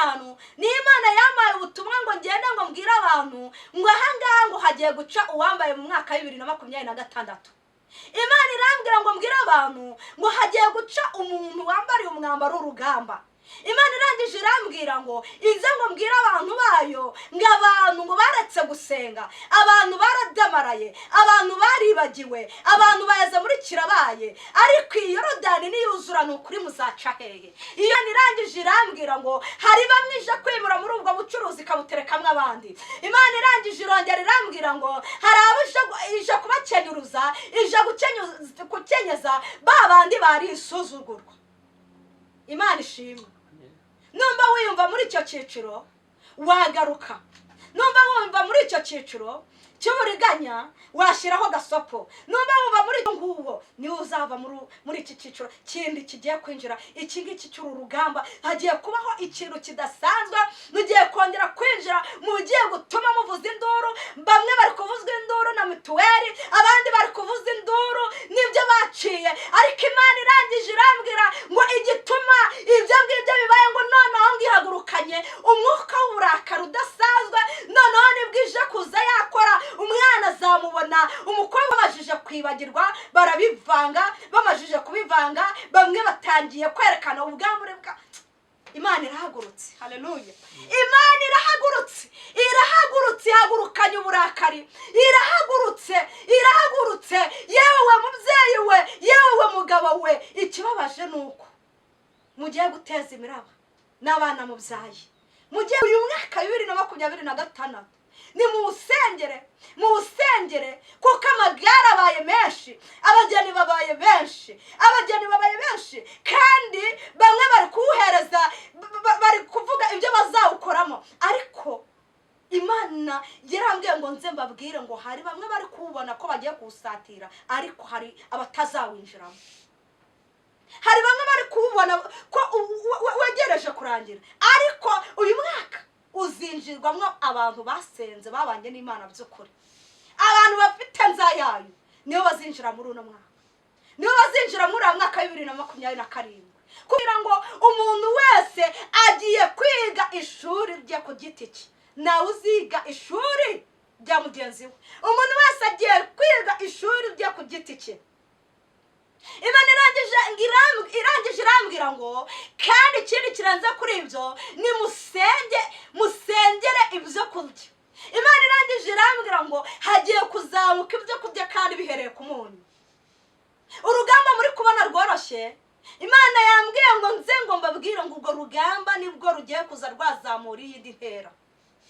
gatanu ni Imana yamaye ubutumwa ngo ngende ngo mbwira abantu ngo ahangaha ngo hagiye guca uwambaye mu mwaka 2026. Imana irambwira ngo mbwira abantu ngo hagiye guca umuntu wambariye umwambaro w'urugamba. Imana irangije irambwira ngo inze ngo mbwira abantu bayo ngo abantu ngo baretse gusenga, abantu baradamaraye, abantu baribagiwe, abantu bayaze muri kirabaye, ariko iyo Yorodani niyuzura n'ukuri muzaca hehe. Iyo irangije irambwira ngo hari bamwe ije kwimura muri ubwo bucuruzi kabuterekamwe abandi. Imana irangije irongera irambwira ngo hari ije kubakenyuruza, ije gukenyeza babandi bari isuzugurwa. Imana ishimwe. Numva wiyumva muri icyo cyiciro wagaruka. Numva wumva muri icyo cyiciro cy'uburiganya washiraho gasopo. Numva wumva muri icyo nguwo ni uzava muri iki cyiciro kindi kigiye kwinjira. Iki ngiki cy'urugamba hagiye kubaho ikintu kidasanzwe. Mugiye kongera kwinjira, mugiye gutuma muvuza induru. Bamwe bari kuvuzwa induru na mituweli, abandi bari kuvuza induru nibyo baciye, ariko Imana irangije irambwira ngo igituma ibyo ngibyo bibaye ngo noneho ngihagurukanye umwuka w'uburakari udasanzwe. Noneho nibwije kuza yakora umwana azamubona. Umukobwa bamajije kwibagirwa barabivanga, bamajije kubivanga bamwe batangiye kwerekana ubwambure bwa. Imana irahagurutse. Haleluya. Imana irahagurutse. Ihagurukanye uburakari. Irahagurutse. Yewe mubyeyi we, yewe mugabo we, ikibabaje nuko mugiye guteza imiraba n'abana mubyaye. Mugiye uyu mwaka 2026 ni muwusengere kuko amagare abaye menshi, abageni babaye benshi, kandi bamwe bari kuwuhereza, bari kuvuga ibyo bazawukoramo. Ariko Imana yarambwiye ngo nze mbabwire ngo hari bamwe bari kubona ko bagiye kuwusatira, ariko hari abatazawinjiramo. Hari bamwe bari kubona ko wegereje kurangira, ariko uyu mwaka uzinjirwamo abantu basenze babanye n'Imana by'ukuri. Abantu bafite nzayayo niyo bazinjira muri uno mwaka. Niyo bazinjira muri mwaka 2027. Kugira ngo umuntu wese agiye kwiga ishuri rye ku giti cye, nawe uziga ishuri rya mugenzi we. Umuntu wese agiye kwiga ishuri rye ku giti cye. Imana irangije irambwira ngo kandi ikindi kiranze kuri ibyo ni musengere ibyo kurya. Imana irangije irambwira ngo hagiye kuzamuka ibyo kurya kandi bihereye ku munyu. Urugamba muri kubona rworoshye. Imana yambwiye ngo nze ngo mbabwire ngo urwo rugamba nibwo rugiye kuza rwazamura iyindi ntera.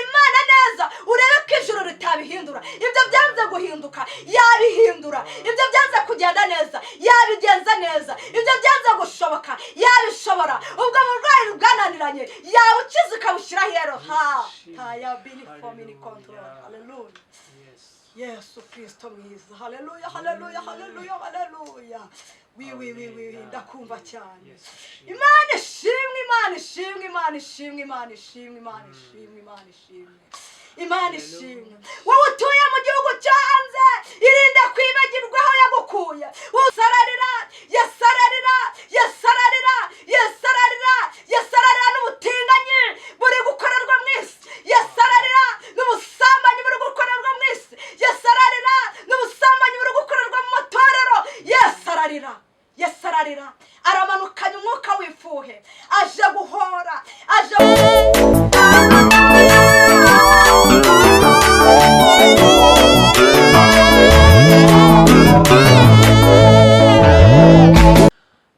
Imana neza urebe ko ijuru ritabihindura. Ibyo byanze guhinduka yabihindura. Ibyo byanze kugenda neza yabigenza neza. Ibyo byanze gushoboka yabishobora. Ubwo burwayi bwananiranye yabukiza ukabushyira hero. Tayabili for me control. Hallelujah. YESU Christo mwiza. Hallelujah. Ndakumva cyane. Imana ishimwe. Wowe utuye mu gihugu cyanze, irinde kwibagirwa aho yagukuye. Yesararira n'ubutinganyi buri gukorerwa mu isi. Yesararira n'ubusambanyi buri gukorerwa mu isi. Yesararira n'ubusambanyi buri gukorerwa mu matorero. Yesararira aramanukanye umwuka wifuhe, aje guhora, aje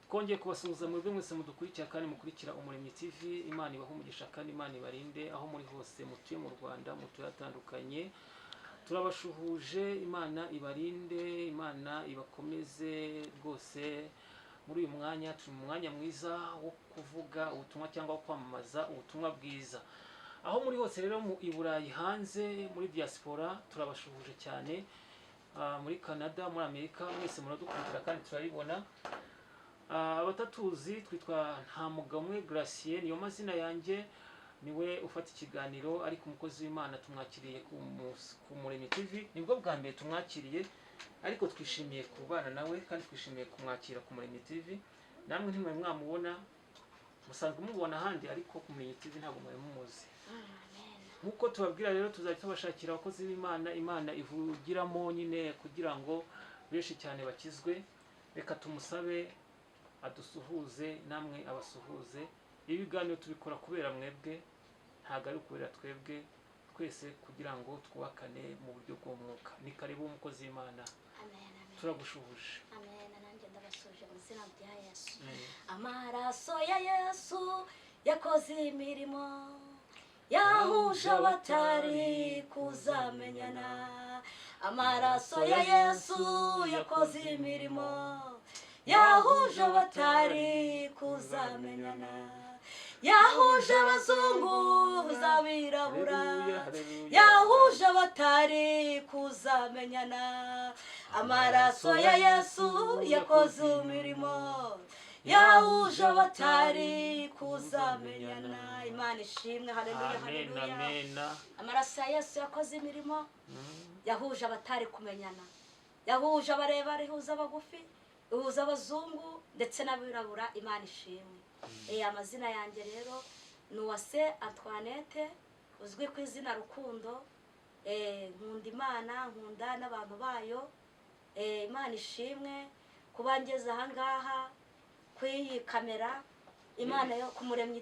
kongeye kubasuhuza mwebwe mwese mudukurikira kandi mukurikira Umurimo TV. Imana ibahe umugisha kandi Imana ibarinde aho muri hose mutuye mu Rwanda, mutuye atandukanye. Turabashuhuje. Imana ibarinde, Imana ibakomeze rwose. Muri uyu mwanya turi mu mwanya mwiza wo kuvuga ubutumwa cyangwa kwamamaza ubutumwa bwiza. Aho muri hose rero mu Iburayi hanze, muri diaspora turabashuhuje cyane. Muri Canada, muri Amerika, mwese muradukurikira kandi turabibona. Abatatuzi twitwa Ntamugamwe Gracier niyo mazina yanjye, niwe ufata ikiganiro, ariko umukozi w'Imana tumwakiriye ku Umurimo TV. Nibwo bwa mbere tumwakiriye, ariko twishimiye kubana nawe kandi twishimiye kumwakira ku Umurimo TV. Namwe ntimwe mwamubona, musanzwe mubona ahandi ariko ku Umurimo TV ntabwo mwari mumuzi. Nkuko tubabwira rero tuzajya tubashakira abakozi b'Imana, Imana ivugiramo nyine kugira ngo benshi cyane bakizwe. Reka tumusabe adusuhuze namwe abasuhuze. Ibiganiro tubikora kubera mwebwe, ntabwo ari kubera twebwe, twese kugira ngo twubakane mu buryo bw'umwuka. Ni karibu umukozi w'Imana. Amen. Turagushuhuje. Amen. Nanjye ndabasuje mu izina rya Yesu. Amaraso ya Yesu yakoze imirimo, yahuje abatari kuzamenyana. Amaraso ya Yesu yakoze imirimo, yahuje abatari kuzamenyana. Yahuje abazungu zabirabura, yahuje abatari kuzamenyana. Amaraso ya Yesu yakoze imirimo, yahuje abatari kuzamenyana. Imana ishimwe. Haleluya, haleluya. Amaraso ya Yesu yakoze imirimo, yahuje abatari kumenyana, yahuje abarebare, ihuza abagufi, ihuza abazungu ndetse n'abirabura. Imana ishimwe. Amazina yanjye rero ni Uwase Antoinette, uzwi ku izina Rukundo. Nkunda Imana, nkunda n'abantu bayo. Imana ishimwe kuba ngeze aha ngaha ku iyi kamera. Imana yo ku Umuremyi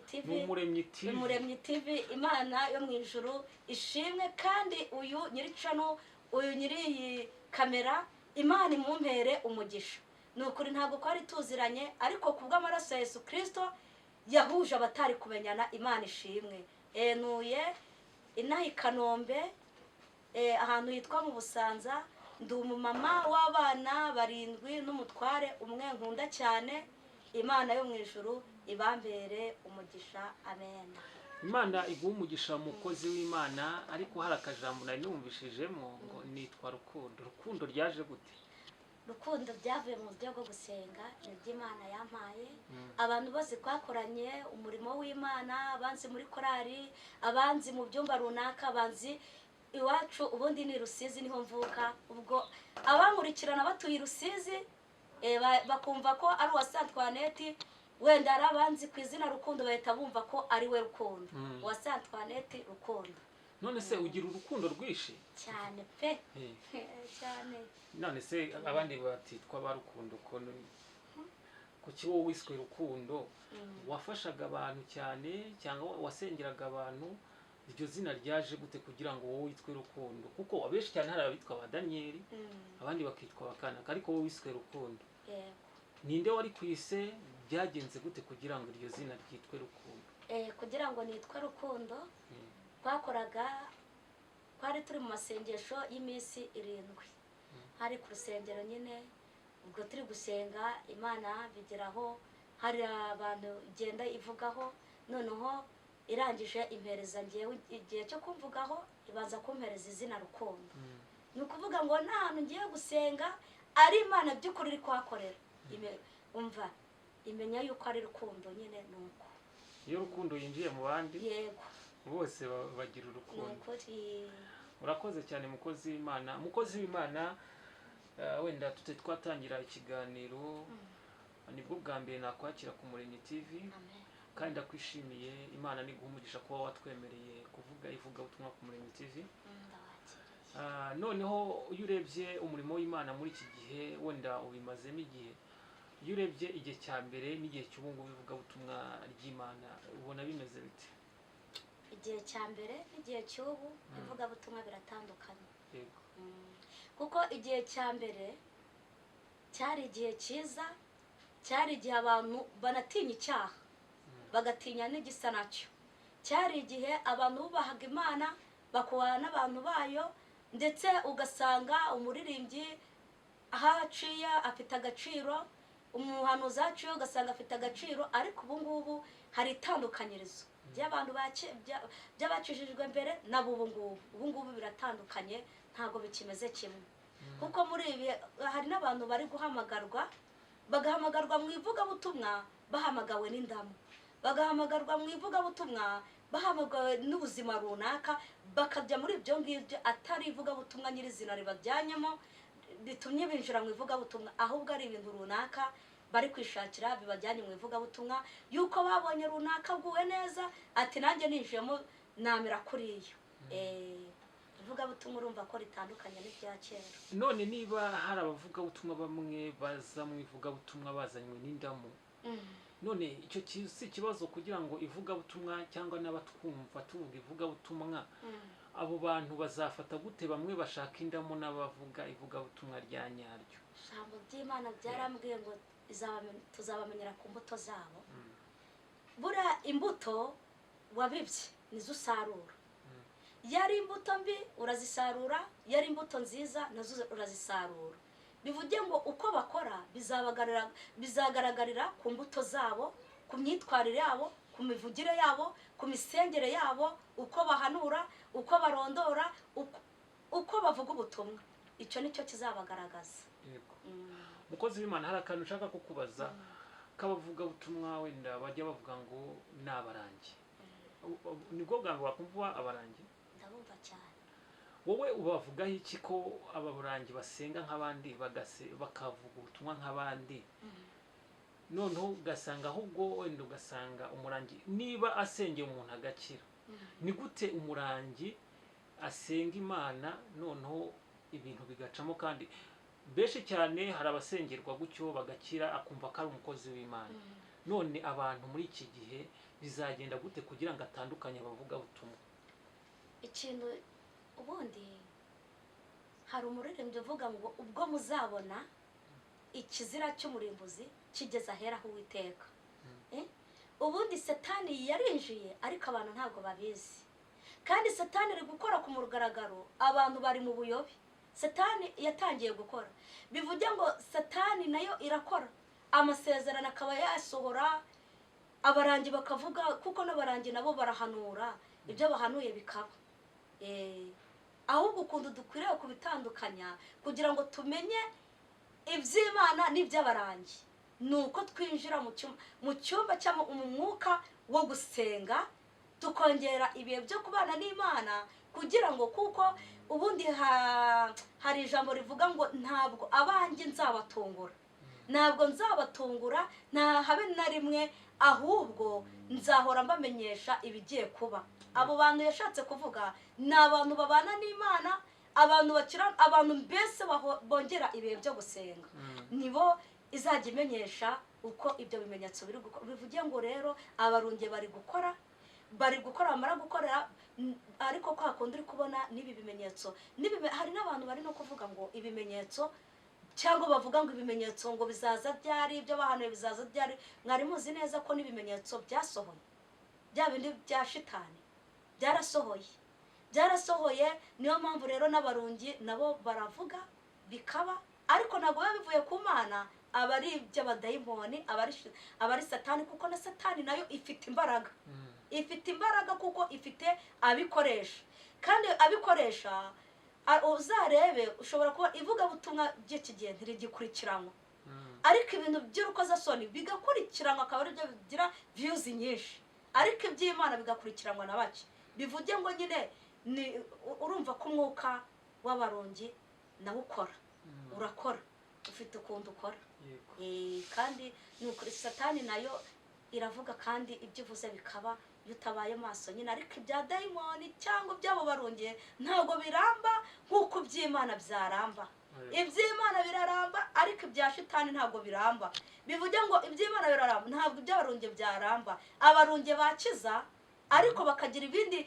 TV, Imana yo mu ijuru ishimwe. Kandi uyu nyiri cano, uyu nyiri iyi kamera, Imana imumpere umugisha. Nukuri ntabwo kwari tuziranye, ariko kubw'amaraso ya Yesu Christo yahuje abatari kumenyana. Imana ishimwe. Nuye inaha i Kanombe, ahantu hitwa mu Busanza. Ndi umumama w'abana 7 n'umutware umwe nkunda cyane. Imana yo mu ijuru ibambere umugisha. Amen. Imana iguha umugisha umukozi w'Imana. Ariko hari akajambo nari numvishijemo ngo nitwa Rukundo. Rukundo ryaje gute? Rukundo byavuye mu buryo bwo gusenga, iby'Imana yampaye. Abantu bose twakoranye umurimo w'Imana, abanzi muri korari, abanzi mu byumba runaka, abanzi iwacu ubundi ni Rusizi niho mvuka. Ubwo abankurikirana batuye Rusizi bakumva ko ari Uwase Antoinette, wenda ari abanzi ku izina Rukundo bahita bumva ko ari we Rukundo. Uwase Antoinette Rukundo. None se ugira urukundo rwishi cyane pe? Cyane. None se abandi batitwa ba Rukundo kuki wowe wiswe Rukundo? Wafashaga abantu cyane cyangwa wasengeraga abantu? Iryo zina ryaje gute kugira ngo wowe witwe Rukundo? Kuko abenshi cyane hari abitwa ba Daniel, abandi bakitwa Bakanaka, ariko wowe wiswe Rukundo. Ninde wari kwise? Byagenze gute kugira ngo iryo zina ryitwe Rukundo? Kugira ngo nitwe Rukundo, twakoraga, twari turi mu masengesho y'iminsi 7. Hari ku rusengero nyine, ubwo turi gusenga Imana bigeraho hari abantu igenda ivugaho, noneho irangije impereza ngewe igihe cyo kumvugaho, ibanza kumpereza izina Rukundo. Ni ukuvuga ngo nta hantu ngiye gusenga ari Imana by'ukuri iri kuhakorera. Umva imenya yuko ari Rukundo nyine. Nuko iyo Rukundo yinjiye mu bandi, yego, bose bagira urukundo. Urakoze cyane mukozi w'Imana. Mukozi w'Imana, wenda twatangira ikiganiro, nibwo bwa mbere nakwakira ku Umurimo TV. Kandi ndakwishimiye. Imana niguha umugisha kuba watwemereye kuvuga ivugabutumwa ku Umurimo TV. Noneho iyo urebye umurimo w'Imana muri iki gihe, wenda ubimazemo igihe, iyo urebye igihe cya mbere n'igihe cy'ubungubu ivugabutumwa ry'Imana, ubona bimeze bite? Igihe cya mbere n'igihe cy'ubu ivugabutumwa biratandukanye. Yego. Kuko igihe cya mbere cyari igihe cyiza, cyari igihe abantu banatinya icyaha, bagatinya n'igisa nacyo. Cyari igihe abantu bubahaga Imana, bakubana n'abantu bayo, ndetse ugasanga umuririmbyi ahaciye afite agaciro, umuhanuzi ahaciye ugasanga afite agaciro. Ariko ubu ngubu hari itandukanyirizo by'abantu by'abacishijwe mbere n'ubu ngubu biratandukanye, ntabwo bikimeze kimwe. Kuko muri ibi hari n'abantu bari guhamagarwa, bagahamagarwa mu ivugabutumwa bahamagawe n'indamu, bagahamagarwa mu ivugabutumwa bahamagawe n'ubuzima runaka, bakajya muri ibyo ngibyo atari ivugabutumwa nyirizina ribajyanyemo ritumye binjira mu ivugabutumwa, ahubwo ari ibintu runaka bari kwishakira bibajyanye mu ivugabutumwa yuko babonye runaka bguwe neza ati nanjye ninjiyemo namira kuriyo ivugabutumwa urumva ko ritandukanye n'ibya kera. None niba hari abavugabutumwa bamwe baza mu ivugabutumwa bazanywe n'indamu, none icyo si ikibazo kugira ngo ivugabutumwa cyangwa n'abatwumva tuvuga ivugabutumwa abo bantu bazafata gute bamwe bashaka indamu n'abavuga ivugabutumwa rya nyaryo? Ijambo ry'Imana byarambwiye ngo tuzabamenyera ku mbuto zabo. Bura imbuto wabibye nizo usarura. Yari imbuto mbi urazisarura, yari imbuto nziza nazo urazisarura. Bivuge ngo uko bakora bizagaragarira ku mbuto zabo, ku myitwarire yabo, ku mivugire yabo, ku misengere yabo, uko bahanura, uko barondora, uko bavuga ubutumwa. Icyo nicyo kizabagaragaza. Yego. Mukozi w'Imana, hari akantu ushaka kukubaza k'abavuga ubutumwa wenda bajya bavuga ngo nabarangi. Nibwo bwangu bakumva abarangi? Ndabumva cyane. Wowe ubavugaho iki ko ababurangi basenga nk'abandi bakavuga ubutumwa nk'abandi? Noneho ugasanga ahubwo wenda ugasanga umurangi niba asengeye umuntu agakira, ni gute umurangi asenga Imana noneho ibintu bigacamo? Kandi benshi cyane hari abasengerwa gutyo bagakira akumva ko ari umukozi w'Imana. None abantu muri iki gihe bizagenda gute kugira ngo atandukanye abavuga ubutumwa? Ikintu ubundi hari umuririmbyi uvuga ngo ubwo muzabona ikizira cy'umurimbuzi kigeza ahera aho Uwiteka. Ubundi Satani yarinjiye ariko abantu ntabwo babizi. Kandi Satani iri gukora ku mugaragaro, abantu bari mu buyobe. Satani yatangiye gukora. Bivuge ngo Satani nayo irakora. Amasezerano akaba yasohora, abarangi bakavuga kuko n'abarangi nabo barahanura, ibyo bahanuye bikaba. Ahubwo ukuntu dukwiriye kubitandukanya kugira ngo tumenye iby'Imana n'iby'abarangi, nuko twinjira mu cyumba cyangwa mu mwuka wo gusenga, tukongera ibihe byo kubana n'Imana, kugira ngo kuko ubundi hari ijambo rivuga ngo ntabwo abanjye nzabatungura, ntabwo nzabatungura nta habe na rimwe, ahubwo nzahora mbamenyesha ibigiye kuba. Abo bantu yashatse kuvuga ni abantu babana n'Imana, abantu bakira, abantu mbese bongera ibihe byo gusenga, nibo izajya imenyesha uko ibyo bimenyetso biri gukora. Bivuge ngo rero abarunge bari gukora bamara gukorera, ariko ko hakundi uri kubona n'ibi bimenyetso. Hari n'abantu bari no kuvuga ngo ibimenyetso, cyangwa bavuga ngo ibimenyetso ngo bizaza byari, ibyo bahanuye bizaza byari. Mwari muzi neza ko n'ibimenyetso byasohoye, bya bindi bya shitani byarasohoye. Niyo mpamvu rero n'abarungi nabo baravuga bikaba, ariko ntabwo biba bivuye ku Mana, abari iby'abadayimoni, abari Satani, kuko na Satani nayo ifite imbaraga. Ifite imbaraga kuko ifite abikoresha, kandi abikoresha uzarebe ushobora kuba ivugabutumwa by'iki gihe ntirigikurikiranwa, ariko ibintu by'urukozasoni bigakurikiranwa akaba ari byo bigira views nyinshi, ariko iby'Imana bigakurikiranwa na bake. Bivuge ngo nyine urumva ko umwuka w'abarongi nawe ukora, urakora, ufite ukuntu ukora. Kandi nuko Satani nayo iravuga, kandi ibyo uvuze bikaba iyo utabaye maso nyine. Ariko ibya dayimoni cyangwa byabo barongeye ntabwo biramba nk'uko iby'Imana byaramba. Iby'Imana biraramba, ariko ibya shitani ntabwo biramba. Bivuge ngo iby'Imana biraramba, ntabwo iby'abarunge byaramba. Abarunge bakiza, ariko bakagira ibindi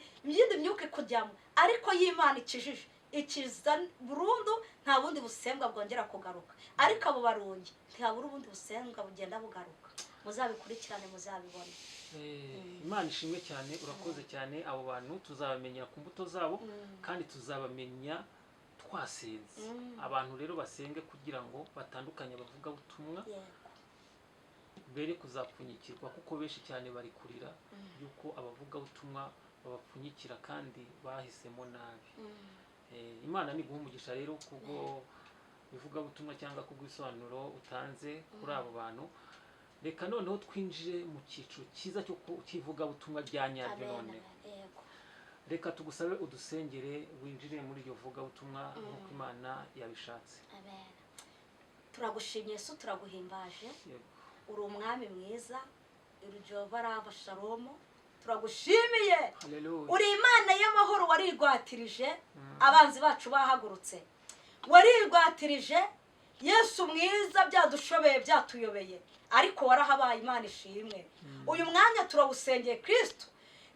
myuka ikujyamo, ariko y'Imana ikijije ikiza burundu, nta bundi busembwa bwongera kugaruka. Ariko abo barunge ntihabura ubundi busembwa bugenda bugaruka. Muzabikurikirane muzabibona. Imana ishimwe cyane, urakoze cyane. Abo bantu tuzabamenya ku mbuto zabo, kandi tuzabamenya twasenze. Abantu rero basenge kugira ngo batandukanye abavuga ubutumwa, bere kuzapfunyikirwa, kuko benshi cyane bari kurira yuko abavuga ubutumwa babapfunyikira kandi bahisemo nabi. Imana ni guha umugisha rero kubwo bivuga ubutumwa cyangwa kubwisobanuro utanze kuri abo bantu. Reka noneho twinjire mu cyiciro cyiza cyo kivuga ubutumwa rya nyaryo. None reka tugusabe udusengere winjire muri iryo vuga ubutumwa nk'uko Imana yabishatse. Turagushimye Yesu, turaguhimbaje. uri umwami mwiza, uri Jehova Rava Shalomo, turagushimiye. Uri Imana y'amahoro warigwatirije abanzi bacu bahagurutse, warigwatirije Yesu mwiza, byadushobeye byatuyobeye, ariko warahabaye. Imana ishimwe. Uyu mwanya turawusengeye Kristo,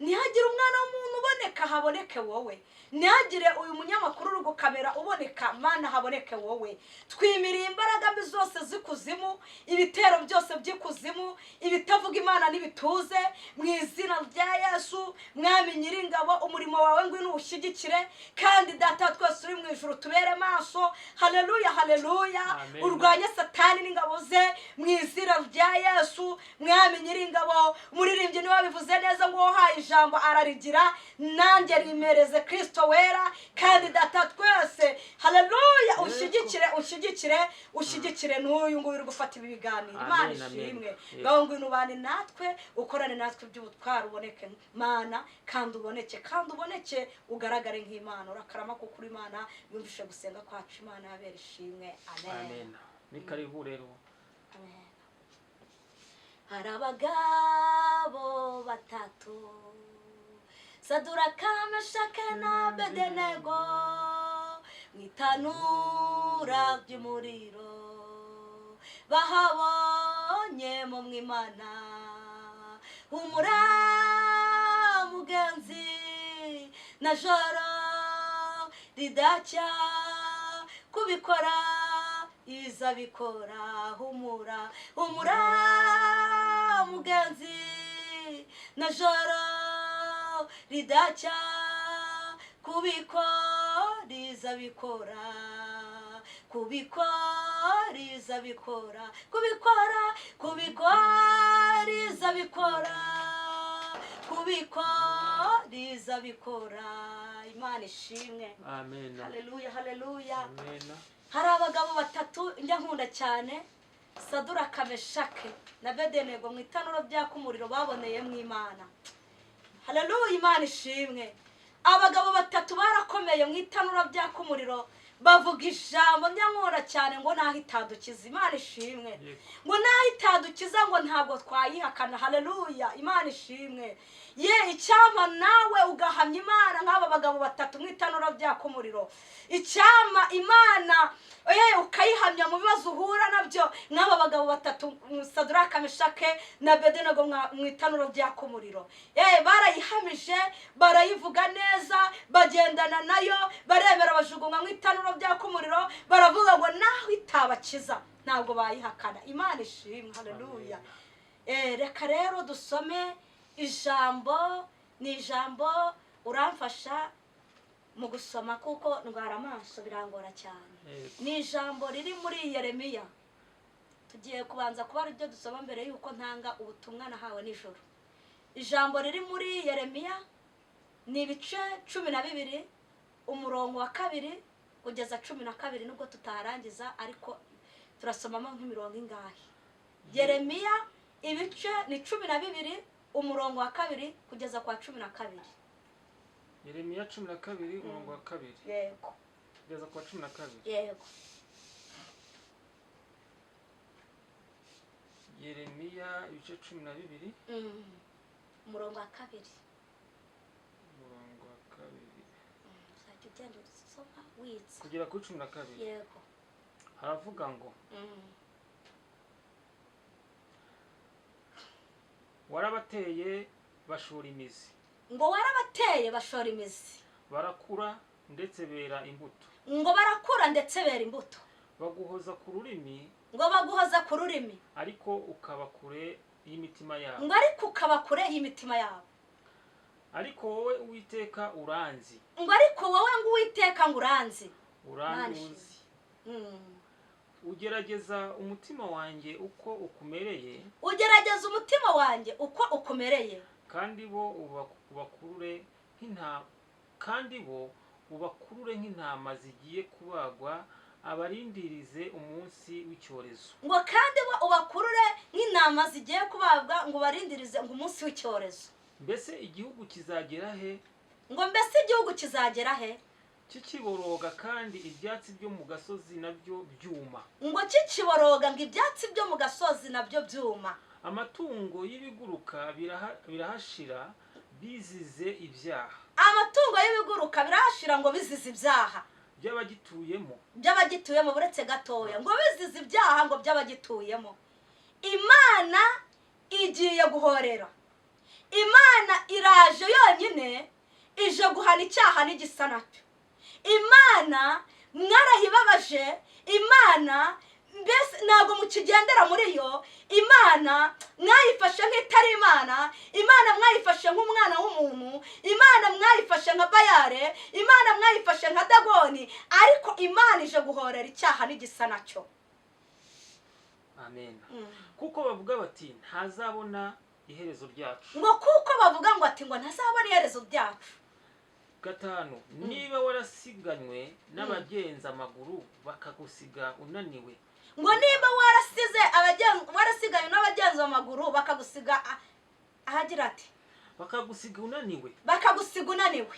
ntihagire umwana w'umuntu uboneka, haboneke wowe. Ntihagire uyu munyamakuru uri gukamera uboneka, Mana haboneke wowe. Twimiriye imbaraga mbi zose z'ikuzimu, ibitero byose by'ikuzimu, ibitavuga Imana n'ibituze, mu izina rya Yesu. Mwami nyiringabo, umurimo wawe ngwino ushyigikire, kandi data twese uri mu ijuru tubere maso. Haleluya, haleluya. Urwanye satani n'ingabo ze mu izina rya Yesu. Mwami nyiringabo, umuririmbyi niwe wabivuze neza ngo wahaye ijambo ararigira, nanjye rimereze Kristo wera, kandi data twese. Haleluya. Ushyigikire n'uyu nguyu uri gufata ibi biganiro. Imana ishimwe. Ngaho ngwino ubane natwe, ukorane natwe by'ubutwari, uboneke Mana, kandi uboneke ugaragare nk'Imana. Urakarama kuko uri Imana, yumvishe gusenga kwacu. Imana yabera ishimwe. Amen. Ni karibu rero. Amen. Hari abagabo batatu, Saduraka, Meshaki na Abedenego, mu itanura ry'umuriro bahabonye mu Imana. Humura mugenzi, na joro ridacya, kubikora izabikora. Humura mugenzi, na joro ridacya, kubikora izabikora. Kubikora izabikora. Imana ishimwe. Amen. Haleluya, haleluya. Amen. Hari abagabo batatu njya nkunda cyane, Saduraka, Meshaki na Abedenego, mu itanura ryaka umuriro baboneye mu Imana. Haleluya. Imana ishimwe. Abagabo batatu barakomeye mu itanura ryaka umuriro, bavuga ijambo nyankora cyane ngo naho itadukiza. Imana ishimwe. Ngo naho itadukiza ngo ntabwo twayihakana. Haleluya. Imana ishimwe. Icyama nawe ugahamya Imana nk'aba bagabo batatu mu itanura ryaka umuriro. Icyama Imana ukayihamya mu bibazo uhura nabyo nk'aba bagabo batatu, Saduraka, Meshaki na Abedenego, mu itanura ryaka umuriro. Barayihamije, barayivuga neza, bagendana nayo, baremera bajugunywa mu itanura ryaka umuriro, baravuga ngo naho itabakiza ntabwo bayihakana. Imana ishimwe. Haleluya. Reka rero dusome ijambo. Ni ijambo uramfasha mu gusoma kuko ndwara amaso birangora cyane. Ni ijambo riri muri Yeremiya. Tugiye kubanza kuba ari byo dusoma mbere yuko ntanga ubutumwa nahawe nijoro. Ijambo riri muri Yeremiya ni ibice 12, umurongo wa 2 kugeza 12, nubwo tutarangiza ariko turasomamo nk'imirongo ingahe. Yeremiya ibice ni 12, umurongo wa 2 kugeza kwa 12. Yeremiya 12 umurongo wa 2. Yego. Kugeza kwa 12. Yego. Yeremiya ibice 12. Umurongo wa 2. Umurongo wa 2. Uzajya ugenda usoma witsa. Kugera kuri 12. Yego. Haravuga ngo warabateye bashora imizi. Ngo warabateye bashora imizi. Barakura ndetse bera imbuto. Ngo barakura ndetse bera imbuto. Baguhoza ku rurimi. Ngo baguhoza ku rurimi. Ariko ukaba kure y'imitima yabo. Ngo ariko ukaba kure y'imitima yabo. Ariko wowe Uwiteka uranzi. Ngo ariko wowe ngo Uwiteka ngo uranzi. Uranzi. Ugerageza umutima wanjye uko ukumereye. Ugerageza umutima wanjye uko ukumereye. Kandi bo ubakurure nk'intama zigiye kubagwa, abarindirize umunsi w'icyorezo. Ngo kandi bo ubakurure nk'intama zigiye kubagwa, ngo barindirize ngo umunsi w'icyorezo. Mbese igihugu kizagera he? Ngo mbese igihugu kizagera he? kikiboroga kandi ibyatsi byo mu gasozi nabyo byuma. ngo kikiboroga ngo ibyatsi byo mu gasozi nabyo byuma. Amatungo y'ibiguruka birahashira bizize ibyaha. Amatungo y'ibiguruka birahashira ngo bizize ibyaha by'abagituyemo buretse gatoya ngo bizize ibyaha ngo by'abagituyemo. Imana igiye guhorera. Imana iraje yonyine ije guhana icyaha n'igisa nacyo. Imana mwarayibabaje. Imana mbese ntabwo mukigendera muri yo. Imana mwayifashe nk'itari Imana. Imana mwayifashe nk'umwana w'umuntu. Imana mwayifashe nka Bayare. Imana mwayifashe nka Dagoni. Ariko Imana ije guhorera icyaha n'igisa nacyo. Amen. Kuko bavuga bati ntazabona iherezo ryacu. Ngo kuko bavuga ngo ati ngo ntazabona iherezo ryacu. 5 niba warasiganywe n'abagenza amaguru bakagusiga unaniwe. Ngo niba warasiganywe n'abagenza amaguru bakagusiga ahagira ati bakagusiga unaniwe.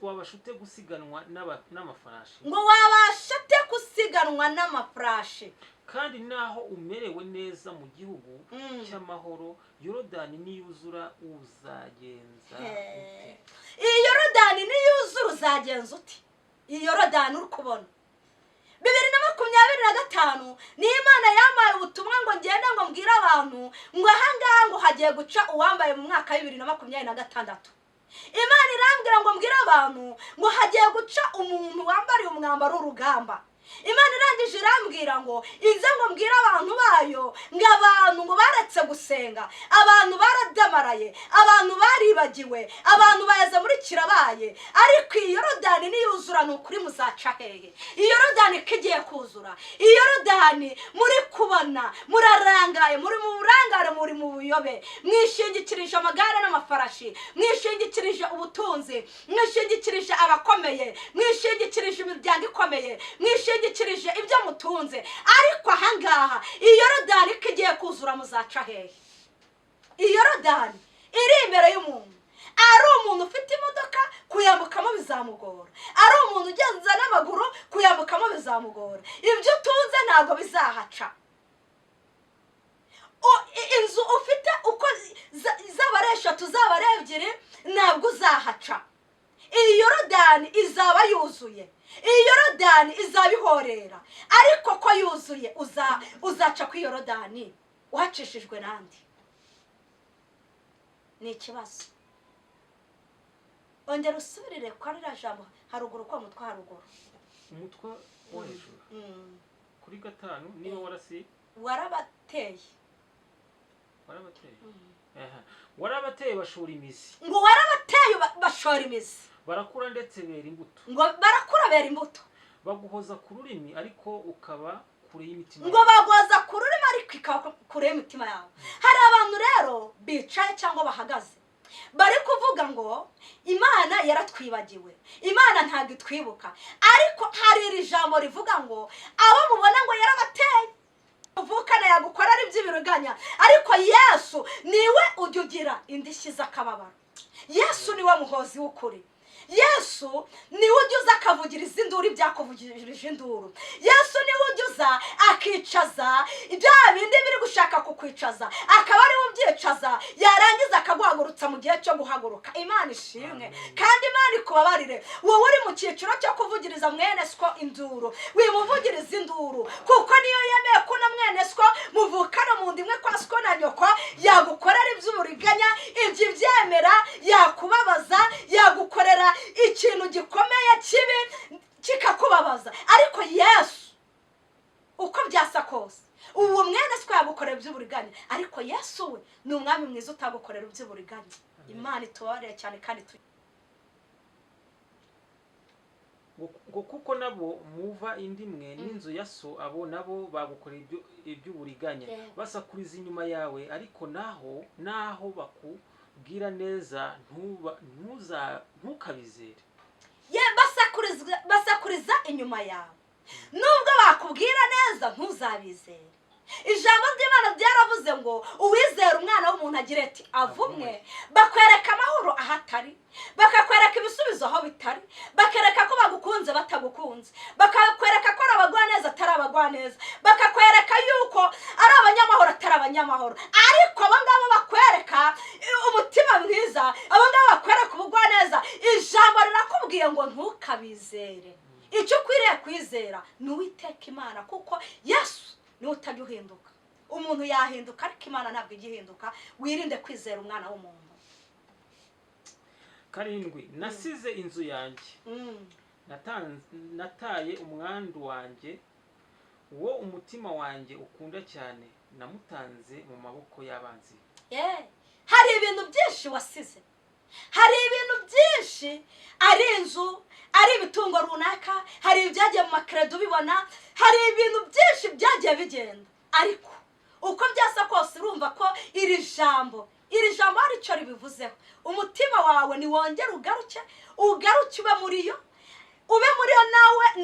Wabashute gusiganwa n'amafarashi. Ngo wabashate gusiganwa n'amafarashi. Kandi naho umerewe neza mu gihugu cy'amahoro Yorodani niyuzura uzagenza ute? Iyi Yorodani niyuzura uzagenza ute? Iyi Yorodani uri kubona 2025 ni Imana yamaye ubutumwa ngo ngende ngo mbwira abantu ngo ahangaha ngo hagiye guca uwambaye mu mwaka 2026. Imana irambwira ngo mbwira abantu ngo hagiye guca umuntu wambariye umwambaro w'urugamba. Imana irangije irambwira ngo inze ngo mbwira abantu bayo ngo abantu ngo baretse gusenga, abantu baradamaraye, abantu baribagiwe, abantu bayaze muri kirabaye. Ariko iyi Yorodani niyuzura n'ukuri muzaca hehe? Iyi Yorodani kigiye kuzura. Iyi Yorodani muri kubona murarangaye, muri mu burangare, muri mu buyobe, mwishingikirije amagare n'amafarashi, mwishingikirije ubutunzi, mwishingikirije abakomeye, mwishingikirije imiryango ikomeye, mwishingikirije ibyo mutunze. Ariko ahangaha iyi Yorodani kigiye kuzura muzaca hehe? Iyi Yorodani iri imbere y'umuntu. Ari umuntu ufite imodoka kuyambukamo bizamugora. Ari umuntu ugenza n'amaguru kuyambukamo bizamugora. Ibyo utunze ntabwo bizahaca. Inzu ufite uko zabaresha tuzabare ebyiri ntabwo uzahaca. Iyi Yorodani izaba yuzuye. Iyi Yorodani izabihorera. Ariko ko yuzuye uzaca ku Yorodani uhacishijwe nandi. Ni ikibazo. Ongera usubirire ko ari jambo haruguru ko mutwa haruguru. Umutwa wo hejuru. Kuri 5 niba warabateye. Warabateye bashora imizi. Ngo warabateye bashora imizi. Barakura ndetse bera imbuto. Ngo barakura bera imbuto. Baguhoza ku rurimi ariko ukaba kure y'imitima. Ngo bagoza ku rurimi ariko ikaba kure y'imitima yawe. Hari abantu rero bicaye cyangwa bahagaze bari kuvuga ngo Imana yaratwibagiwe, Imana ntabwo itwibuka. Ariko hari iri jambo rivuga ngo abo mubona ngo yarabateye uvukana yagukorera iby'ibiruganya. Ariko Yesu niwe ujugira indishyi z'akababaro. Yesu niwe muhozi w'ukuri. Yesu niwe ujuza akavugiriza induru ibyakuvugirije induru. Yesu niwe ujuza akicaza ibya bindi biri gushaka kukwicaza, akaba ari ubyicaza yarangiza akaguhagurutsa mu gihe cyo guhaguruka. Imana ishimwe. Kandi Imana ikubabarire wowe uri mu cyiciro cyo kuvugiriza mwene sko induru. Wimuvugiriza induru kuko niyo yemeye ko na mwene sko muvukana mu ndimwe kwa sko na nyoko yagukorera iby'uburiganya, ibyo byemera yakubabaza, yagukorera ikintu gikomeye kibi kikakubabaza. Ariko Yesu uko byasa kose uwo mwene siko yagukorera iby'uburiganya, ariko Yesu we ni umwami mwiza utagukorera iby'uburiganya. Imana itubarire cyane kandi ngo kuko nabo muva indimwe n'inzu ya so abo nabo bagukorera iby'uburiganya basakuriza inyuma yawe. Ariko naho bakubwira neza ntukabizere. Basakuriza inyuma yawe. Nubwo bakubwira neza ntuzabizere. Ijambo ry'Imana byaravuze ngo uwizera umwana w'umuntu agira ati avumwe. Bakwereka amahoro ahatari, bakakwereka ibisubizo aho bitari, bakereka ko batagukunze, bakakwereka ko ari abagwaneza atari abagwaneza, bakakwereka yuko ari abanyamahoro atari abanyamahoro. Ariko abo ngabo bakwereka umutima mwiza, abo ngabo bakwereka ubugwaneza, ijambo rirakubwiye ngo ntukabizere. Icyo ukwiriye kwizera ni Uwiteka Imana, kuko Yesu niwe utajya uhinduka. Umuntu yahinduka ariko Imana ntabwo igihinduka. Wirinde kwizera umwana w'umuntu. 7 nasize inzu yanjye, nataye umwandu wanjye, uwo umutima wanjye ukunda cyane, namutanze mu maboko y'abanzi. Hari ibintu byinshi wasize, hari ibintu byinshi, ari inzu, ari ibitungo runaka, hari ibyagiye mu makredo ubibona, hari ibintu byinshi byagiye bigenda. Ariko uko byasa kose urumva ko iri jambo hari icyo ribivuzeho. Umutima wawe ni wongera ugaruke ube muri yo, ube muri yo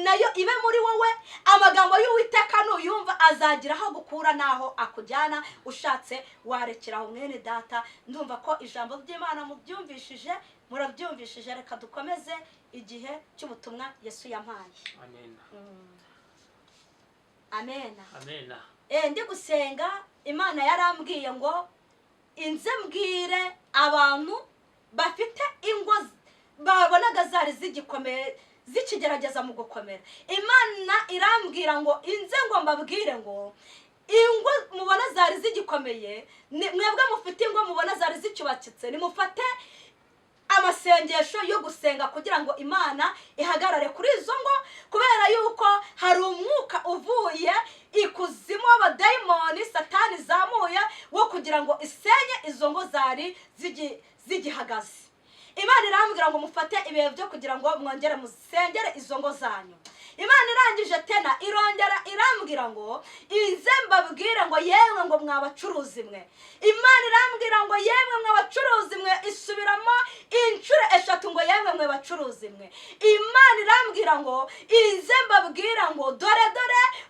nayo ibe muri wowe. Amagambo y'Uwiteka nuyumva azagira aho gukura naho akujyana. Ushatse warekeraho mwene data. Ndumva ko ijambo ry'Imana mubyumvishije, murabyumvishije. Reka dukomeze igihe cy'ubutumwa Yesu yampaye. Amen. Ndi gusenga, Imana yarambwiye ngo inze mbwire abantu bafite ingo babonaga zari zigikomeye, zikigerageza mu gukomera. Imana irambwira ngo inze ngo mbabwire ngo ingo mubona zari zigikomeye, mwebwe mufite ingo mubona zari zicyubakitse, nimufate amasengesho yo gusenga kugira ngo Imana ihagarare kuri izo ngo, kubera yuko hari umwuka uvuye ikuzimu w'abadayimoni Satani zamuye wo kugira ngo isenye izo ngo zari zigihagaze. Imana irambwira ngo mufate ibihe byo kugira ngo mwongere musengere izo ngo zanyu. Imana irangije tena irongera irambwira ngo inze mbabwire ngo yemwe ngo mwabacuruzi mwe. Imana irambwira ngo yemwe mwabacuruzi mwe, isubiramo inshuro 3 ngo yemwe mwe bacuruzi mwe. Imana irambwira ngo inze mbabwira ngo dore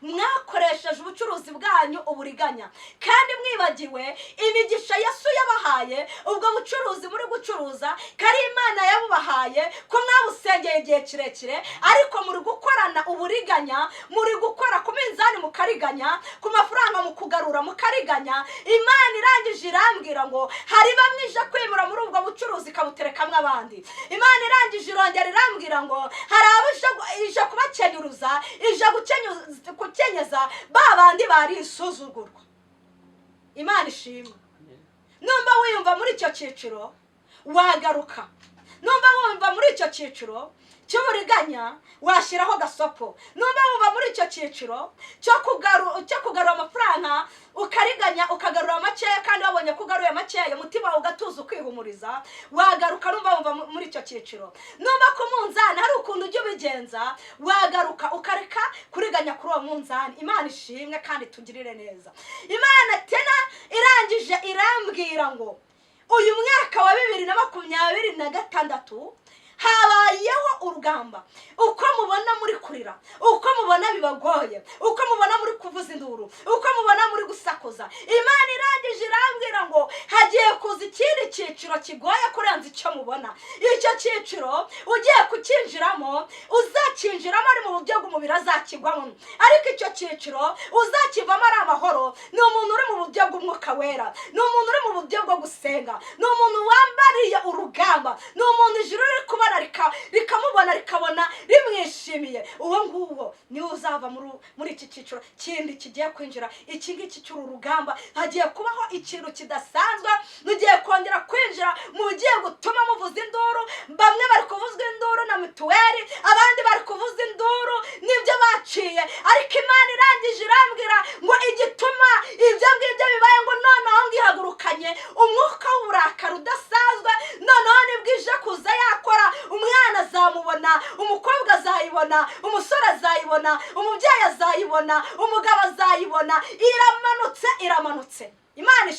mwakoresheje ubucuruzi bwanyu uburiganya, kandi mwibagiwe imigisha Yesu yabahaye. Ubwo bucuruzi muri gucuruza kari Imana yabubahaye, ko mwabusengeye igihe kirekire, ariko muri gukorana uburiganya, muri gukora ku minzani mukariganya, ku mafaranga mukugarura mukariganya. Imana irangije irambwira ngo hari bamwe ije kwimura muri ubwo bucuruzi kabuterekamwe abandi. Imana irangije irongera irambwira ngo hari ije kubakenyuruza, ije gukenyeza babandi bari isuzugurwa. Imana ishimwe. Numva wiyumva muri icyo cyiciro wagaruka, numva wumva muri icyo cyiciro cy'uburiganya washiraho gasopo, numva wumva muri icyo cyiciro cyo kugarura amafaranga ukariganya ukagarura makeya, kandi wabonye kugaruye makeya umutima ugatuza ukihumuriza, wagaruka. Numva wumva muri icyo cyiciro, numva ku munzani hari ukuntu ujya ubigenza, wagaruka ukareka kuriganya kuri uwo munzani. Imana ishimwe kandi tugirire neza. Imana tena irangije irambwira ngo uyu mwaka wa 2026 habayeho urugamba. Uko mubona muri kurira, uko mubona bibagoye, uko mubona muri kuvuza induru, uko mubona muri gusakuza, Imana irangije irambwira ngo hagiye kuza ikindi cyiciro kigoye kurenza icyo mubona. Icyo cyiciro ugiye kukinjiramo, uzakinjiramo ari mu buryo bw'umubiri azakigwamo, ariko icyo cyiciro uzakivamo ari amahoro. Ni umuntu uri mu buryo bw'umwuka wera, ni umuntu uri mu buryo bwo gusenga, ni umuntu wambariye urugamba, ni umuntu ijuru riri kubona rikamubona rikabona rimwishimiye. Uwo nguwo niwe uzava muri iki cyiciro kindi kigiye kwinjira. Iki ngiki cy'uru rugamba hagiye kubaho ikintu kidasanzwe. Mugiye kongera kwinjira mu bigiye gutuma muvuza induru. Bamwe bari kuvuzwa induru na mituweli, abandi bari kuvuza induru nibyo baciye, ariko Imana irangije irambwira ngo igituma ibyo ngibyo bibaye ngo noneho ngihagurukanye umwuka w'uburakari udasanzwe. Noneho nibwije kuza yakora, umwana azamubona, umukobwa azayibona, umusore azayibona, umubyeyi azayibona, umugabo azayibona. Iramanutse. Imana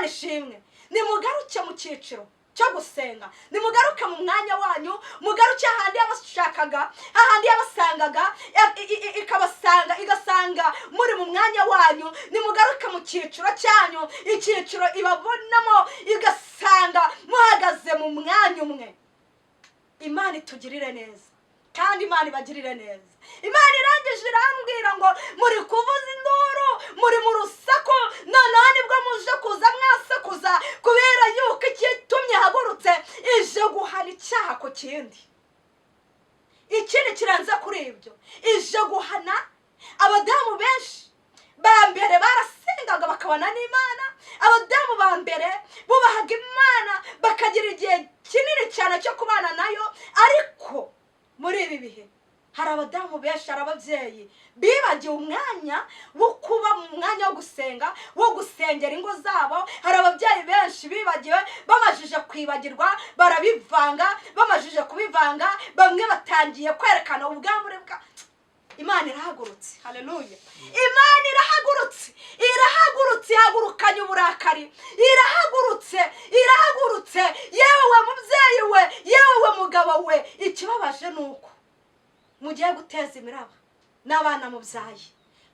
ishimwe. Nimugaruke mu cyiciro cyo gusenga, nimugaruke mu mwanya wanyu, mugaruke ahandi yabashakaga, ahandi yabasangaga igasanga muri mu mwanya wanyu. Nimugaruke mu cyiciro cyanyu, icyiciro ibabonamo igasanga muhagaze mu mwanya umwe. Imana itugirire neza kandi Imana ibagirire neza. Imana irangije irambwira ngo muri kuvuza induru, muri mu rusaku, noneho nibwo muje kuza mwasekuza kubera yuko ikitumye hagurutse ije guhana icyaha ku kindi. Ikindi kirenze kuri ibyo, ije guhana abadamu benshi ba mbere barasengaga bakabana n'Imana. Abadamu ba mbere bubahaga Imana bakagira igihe kinini cyane cyo kubana nayo, ariko muri ibi bihe hari abadamu benshi, hari ababyeyi bibagiwe umwanya wo kuba mu mwanya wo gusenga, wo gusengera ingo zabo. Hari ababyeyi benshi bibagiwe, bamajije kwibagirwa barabivanga, bamajije kubivanga bamwe batangiye kwerekana ubwambure bwa. Imana irahagurutse. Haleluya. Imana irahagurutse, irahagurutse, ihagurukanye uburakari, irahagurutse. Yewe mubyeyi we, yewe mugabo we, ikibabaje nuko mugiye guteza imiraba n'abana mubyaye,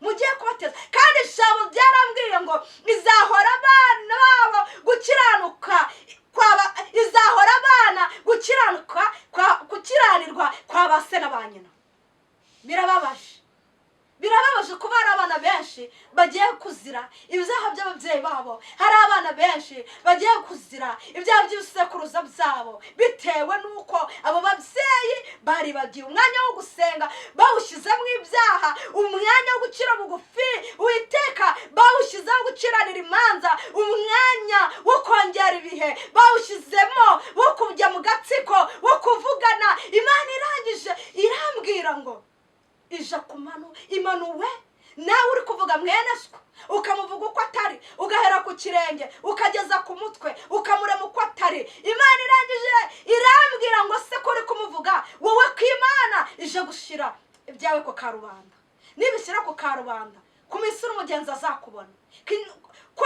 mugiye kubateza. Kandi ijambo byarambwiye ngo izahora abana babo gukiranuka kwaba, izahora abana gukiranirwa kwa ba se na ba nyina. Birababaje kuba hari abana benshi bagiye kuzira ibyaha by'ababyeyi babo. Hari abana benshi bagiye kuzira ibyaha by'ibisekuruza byabo, bitewe n'uko abo babyeyi bari bagiye umwanya wo gusenga bawushyizemo ibyaha, umwanya wo gucira bugufi Uwiteka bawushyizeho guciranira imanza, umwanya wo kongera ibihe bawushyizemo wo kujya mu gatsiko, wo kuvugana. Imana irangije irambwira ngo ija kumanu imanuwe. Nawe uri kuvuga mwene siko, ukamuvuga uko atari, ugahera ku kirenge ukageza ku mutwe, ukamurema uko atari. Imana irangije irambwira ngo se ko uri kumuvuga wowe ko Imana ije gushira ibyawe ku karubanda. Nibishyira ku karubanda, ku minsi n'umugenzi azakubona, ko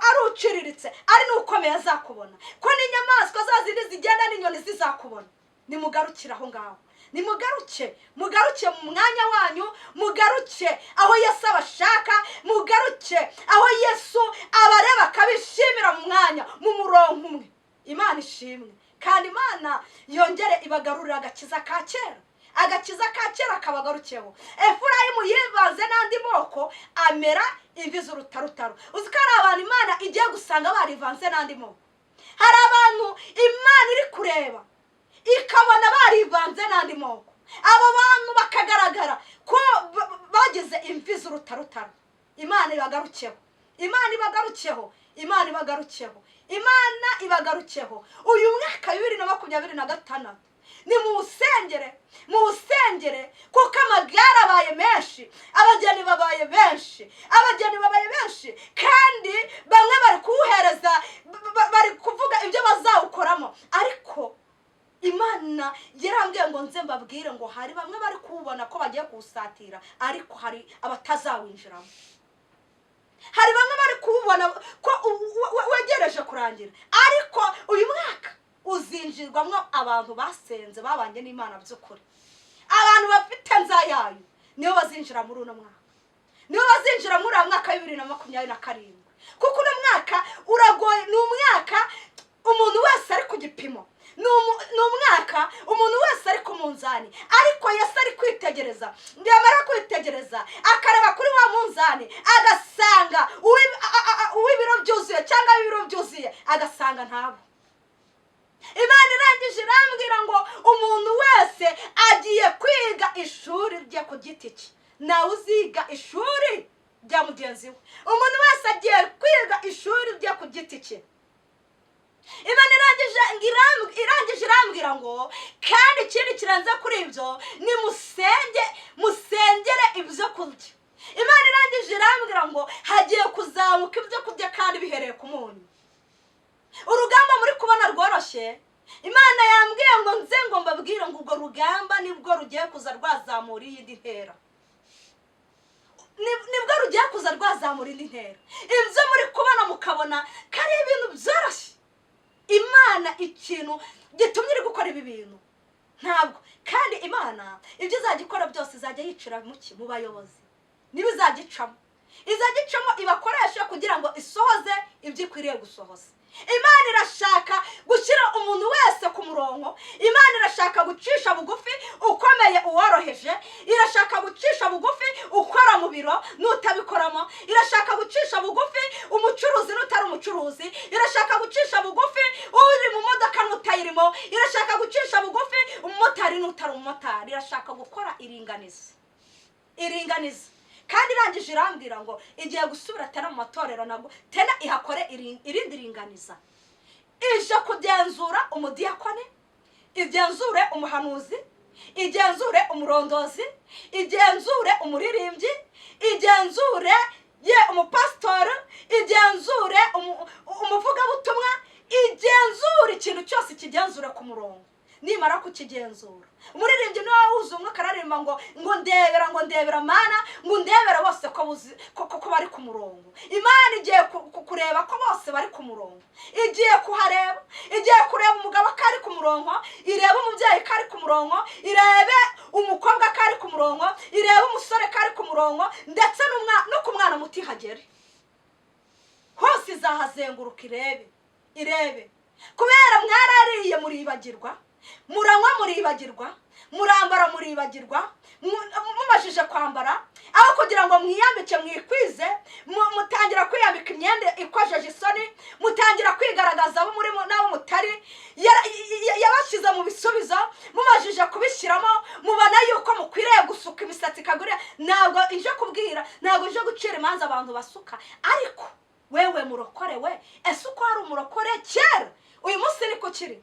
ari uciriritse, ari n'ukomeye azakubona, ko n'inyamaswa zazindi zigenda n'inyoni zizakubona. Nimugarukire aho ngaho, nimugaruke, mugaruke mu mwanya wanyu, mugaruke aho Yesu abashaka, mugaruke aho Yesu abareba akabishimira mu mwanya, mu murongo umwe. Imana ishimwe. Kandi Imana yongere ibagarurira agakiza ka kera, agakiza ka kera kabagarukeho. Efurayimu yivanze n'andi moko amera imvi z'urutarutaro. Uzi ko hari abantu Imana igiye gusanga barivanze n'andi moko. Hari abantu Imana iri kureba ikabona barivanze n'andi moko. Abo bantu bakagaragara ko bageze imvi z'urutarutaro. Imana ibagarukeho, Imana ibagarukeho, Imana ibagarukeho, Imana ibagarukeho. Uyu mwaka 2026 ni muwusengere kuko amagare abaye menshi, abageni babaye benshi, kandi bamwe bari kuwuhereza, bari kuvuga ibyo bazawukoramo. Ariko Imana yarambwiye ngo nze mbabwire ngo hari bamwe bari kubona ko bagiye kuwusatira, ariko hari abatazawinjiramo. Hari bamwe bari kubona ko wegereje kurangira, ariko uyu mwaka uzinjirwamo abantu basenze babanye n'Imana by'ukuri. Abantu bafite nzayayo niyo bazinjira muri uno mwaka, niyo bazinjira muri uyu mwaka 2027. Kuko uno mwaka uragoye, ni umwaka umuntu wese ari ku gipimo, ni umwaka umuntu wese ari ku munzani, ariko Yesu ari kwitegereza. Ndiyamara kwitegereza akareba kuri wa munzani, agasanga uw'ibiro byuzuye cyangwa ibiro byuzuye, agasanga ntabo. Imana irangije irambwira ngo umuntu wese agiye kwiga ishuri rye ku giti cye, nawe uziga ishuri rya mugenzi we. Umuntu wese agiye kwiga ishuri rye ku giti cye. Imana irangije irambwira ngo kandi ikindi kirenze kuri ibyo ni musengere ibyo kurya. Imana irangije irambwira ngo hagiye kuzamuka ibyo kurya kandi bihereye ku munyu. Urugamba muri kubona rworoshye, Imana yambwiye ngo nze ngo mbabwire ngo urwo rugamba nibwo rugiye kuza rwazamura iyindi ntera. Nibwo rugiye kuza rwazamura indi ntera. Ibyo muri kubona mukabona kari ibintu byoroshye, Imana ikintu gitumye iri gukora ibi bintu ntabwo. Kandi Imana ibyo izagikora byose izajya yicira mu bayobozi, niba izagicamo ibakoresha kugira ngo isohoze ibyo ikwiriye gusohoza. Imana irashaka gushyira umuntu wese ku murongo, Imana irashaka gucisha bugufi utayirimo, irashaka gucisha bugufi umumotari n'utari umumotari, irashaka gukora iringaniza kandi irangije irambwira ngo igiye gusubira tena mu matorero nago tena ihakore irindi ringaniza, ije kugenzura umudiyakone, igenzure umuhanuzi, igenzure umurondozi, igenzure umuririmbyi, igenzure umupasitori, igenzure umuvugabutumwa, igenzure ikintu cyose kigenzure ku murongo. Nimara kukigenzura umuririmbyi niwe wuzuye umwuka araririmba ngo ndebera mana, ngo ndebera bose ko bari ku murongo. Imana igiye kureba ko bose bari ku murongo, igiye kuhareba, igiye kureba umugabo ko ari ku murongo, irebe umubyeyi ko ari ku murongo, irebe umukobwa ko ari ku murongo, irebe umusore ko ari ku murongo, ndetse no ku mwana muto ihagere hose izahazenguruka irebe. Kubera mwarariye muribagirwa, muranywa muribagirwa, murambara muribagirwa, mumajije kwambara, aho kugira ngo mwiyambike mwikwize, mutangira kwiyambika imyenda ikojeje isoni, mutangira kwigaragaza abo murimo n'abo mutari, yabashyize mu bisubizo, mumajije kubishyiramo, mubona yuko mukwiriye gusuka imisatsi ikagurira. Ntabwo ije kubwira, ntabwo ije gucira imanza abantu basuka, ariko wewe murokore we, ese uko hari umurokore kera, uyu munsi niko kiri.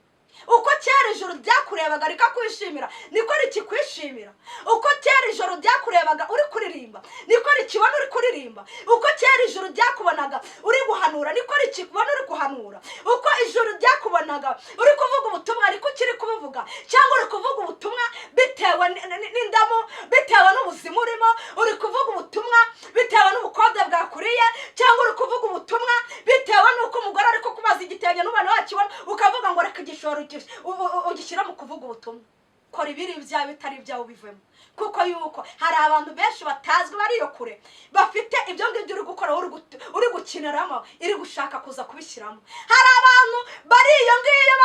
Uko kera ijoro ryakurebaga rikakwishimira, niko rikikwishimira. Uko kera ijoro ryakurebaga uri kuririmba, niko rikibona uri kuririmba. Uko kera ijoro ryakubonaga uri guhanura, niko rikibona uri guhanura. Uko ijoro ryakubonaga uri kuvuga ubutumwa, niko kiri kubuvuga. Cyangwa uri kuvuga ubutumwa bitewe n'indamu, bitewe n'ubuzima urimo, uri kuvuga ubutumwa bitewe n'ubukode bwakuriye, cyangwa uri kuvuga ubutumwa bitewe n'uko umugore ari kukubaza igitenge n'ubana wakibona, ukavuga ngo reka igishoro ugishyira mu kuvuga ubutumwa. Kora ibiri byawe bitari ibyawe bivemo, kuko yuko hari abantu benshi batazwi bariyo kure, bafite ibyo ngibyo uri gukora uri gukiniramo, iri gushaka kuza kubishyiramo. Hari abantu bariyo ngiyo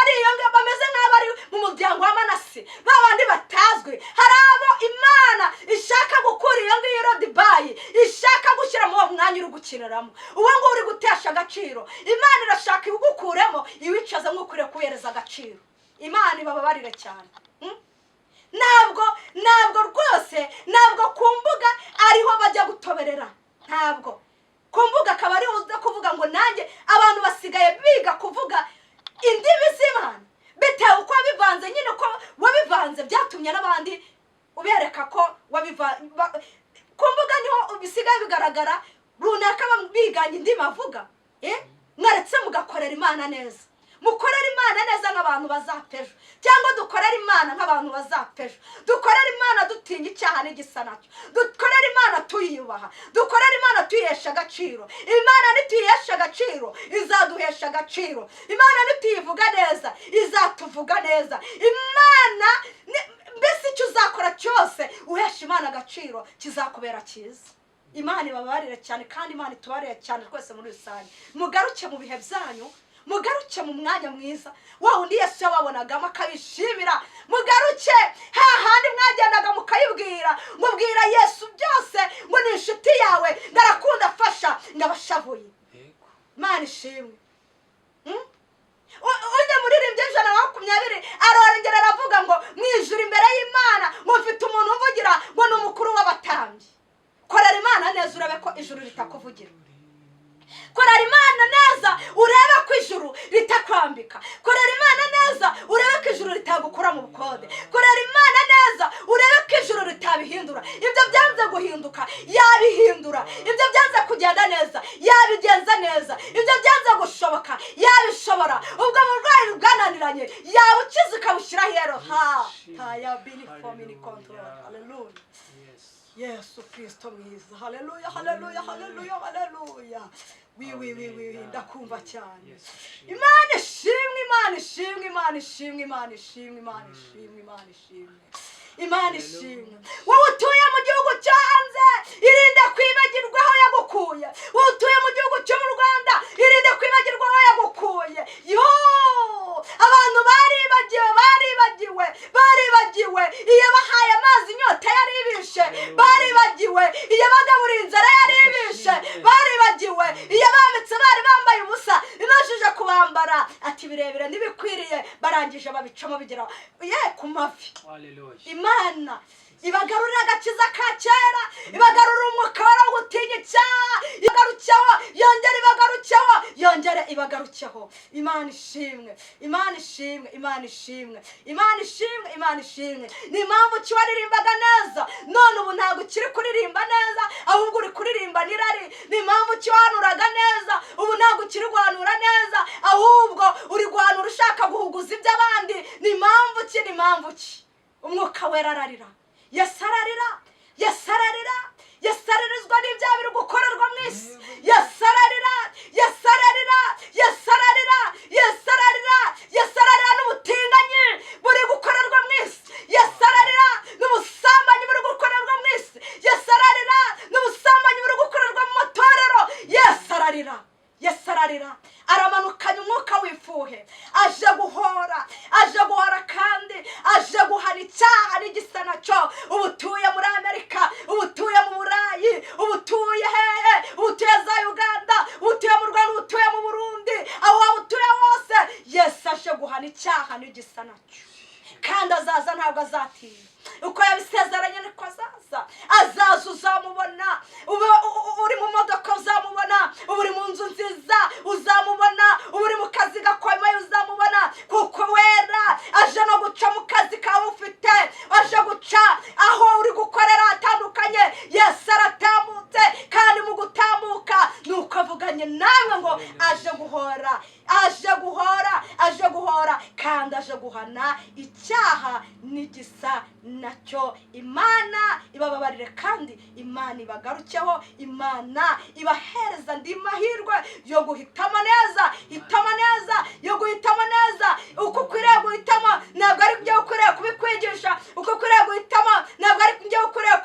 bameze nk'abari mu muryango wa Manase, babandi batazwi. Hari abo Imana ishaka gukura iyo ngiyo Rodibayi, ishaka gushyira mu mwanya uri gukiniramo, uwo ngo uri gutesha agaciro. Imana irashaka ibugukuremo, iwicaze nk'ukuriye kuhereza agaciro. Imana ibababarire cyane. Ntabwo rwose, ntabwo ku mbuga ariho bajya gutoberera, ntabwo ku mbuga akaba ari uza kuvuga ngo nanjye. Abantu basigaye biga kuvuga indimi z'Imana bitewe uko wabivanze, nyine uko wabivanze byatumye n'abandi ubereka ko wabivanze. Ku mbuga niho bisigaye bigaragara runaka biganye indimi avuga. Mwaretse mugakorera Imana neza, mukorera Imana neza nk'abantu bazapfa, cyangwa dukorera Imana nk'abantu bazapfa. Dukorera Imana dutinya icyaha n'igisa nacyo, dukorera Imana tuyubaha, dukorera Imana tuyihesha agaciro. Imana nituyihesha agaciro izaduhesha agaciro. Imana nituyivuga neza izatuvuga neza. Imana mbese icyo uzakora cyose uhesha Imana agaciro kizakubera cyiza. Imana ibabarire cyane, kandi Imana itubarire cyane twese muri rusange. Mugaruke mu bihe byanyu, mugaruke mu mwanya mwiza wa undi Yesu yababonagamo akabishimira. Mugaruke hahandi mwagendaga mukayibwira, mubwira Yesu byose ngo ni inshuti yawe, ndarakunda fasha ndabashavuye. Imana ishimwe. Ujya muririmbye 120 arongera aravuga ngo mwijuru imbere y'Imana mufite umuntu uvugira ngo ni umukuru w'abatambyi. Korera Imana neza urebe ko ijuru ritakuvugira. Korera Imana neza urebe ko ijuru ritakwambika. Korera Imana neza urebe ko ijuru ritagukura mu bukode. Korera Imana neza urebe ko ijuru ritabihindura. Ibyo byanze guhinduka yabihindura, ibyo byanze kugenda neza yabigenza neza, ibyo byanze gushoboka yabishobora. Ubwo burwayi bwananiranye yabukiza ukabushyira hero. Tayabini fomini control. Hallelujah. YESU Christo mwiza. Hallelujah, hallelujah, hallelujah, hallelujah. Oui, ndakumva cyane. Imana ishimwe, Imana ishimwe, Imana ishimwe, Imana ishimwe, Imana ishimwe, Imana ishimwe. Imana ishimwe. Wowe utuye mu gihugu cyanze, irinde kwibagirwa aho yagukuye. Wowe utuye mu gihugu cyo mu Rwanda, irinde kwibagirwa aho yagukuye. Abantu baribagiwe, baribagiwe iyo bahaye amazi inyota yari ibishe, baribagiwe iyo bagaburiye inzara yari ibishe, baribagiwe iyo bambitse bari bambaye ubusa bibashije kubambara, ati birebire ntibikwiriye, barangije babicamo bigera ku mavi. Imana ibagarurira agakiza ka kera, ibagarurira umwuka wera wo gutinya icyaha, ibagarukeho, yongera ibagarukeho, yongera ibagarukeho. Imana ishimwe, Imana ishimwe, Imana ishimwe, Imana ishimwe, Imana ishimwe. Ni impamvu ki waririmbaga neza none ubu ntabwo ukiri kuririmba neza, ahubwo uri kuririmba n'irari. Ni impamvu ki wanuraga neza ubu ntabwo ukiri guhanura neza, ahubwo uri guhanura ushaka guhuguza iby'abandi. Ni impamvu ki? Ni impamvu ki? Umwuka wera ararira, yasararira, yasararira, yasararizwa n'ibyaha biri gukorerwa mu isi. Yasararira, yasararira, yasararira, yasararira, yasararira n'ubutinganyi buri gukorerwa mu isi. Yasararira n'ubusambanyi buri gukorerwa mu isi. Yasararira n'ubusambanyi buri gukorerwa mu matorero. Yasararira, yasararira, aramanukanye umwuka w'ifuhe, aje guhora, aje guhora kandi aje guhana icyaha n'igisa nacyo. Ubutuye muri Amerika, ubutuye mu Burayi, ubutuye hehe, ubutuye za Uganda, ubutuye mu Rwanda, ubutuye mu Burundi, aho ubutuye hose, Yesu aje guhana icyaha n'igisa nacyo. Kandi azaza ntabwo azatinya, uko yabisezeranye niko azaza. Azaza uzamubona, uri mu modoka uzamubona, uri mu nzu nziza uzamubona, uri mu kazi gakomeye uzamubona, kuko wera aje no guca mu kazi kawe ufite, aje guca aho uri gukorera hatandukanye. Yesu aratambutse, kandi mu gutambuka nuko avuganye namwe ngo aje guhora, aje guhora, aje guhora, kandi aje guhana icyaha n'igisa nacyo. Imana ibababarire kandi Imana ibagarukeho, Imana ibahereza andi mahirwe yo guhitamo neza, hitamo neza, yo guhitamo neza. Uko ukwiriye guhitamo ntabwo ari ibyo ukwiriye kubikwigisha, uko ukwiriye guhitamo ntabwo ari ibyo ukwiriye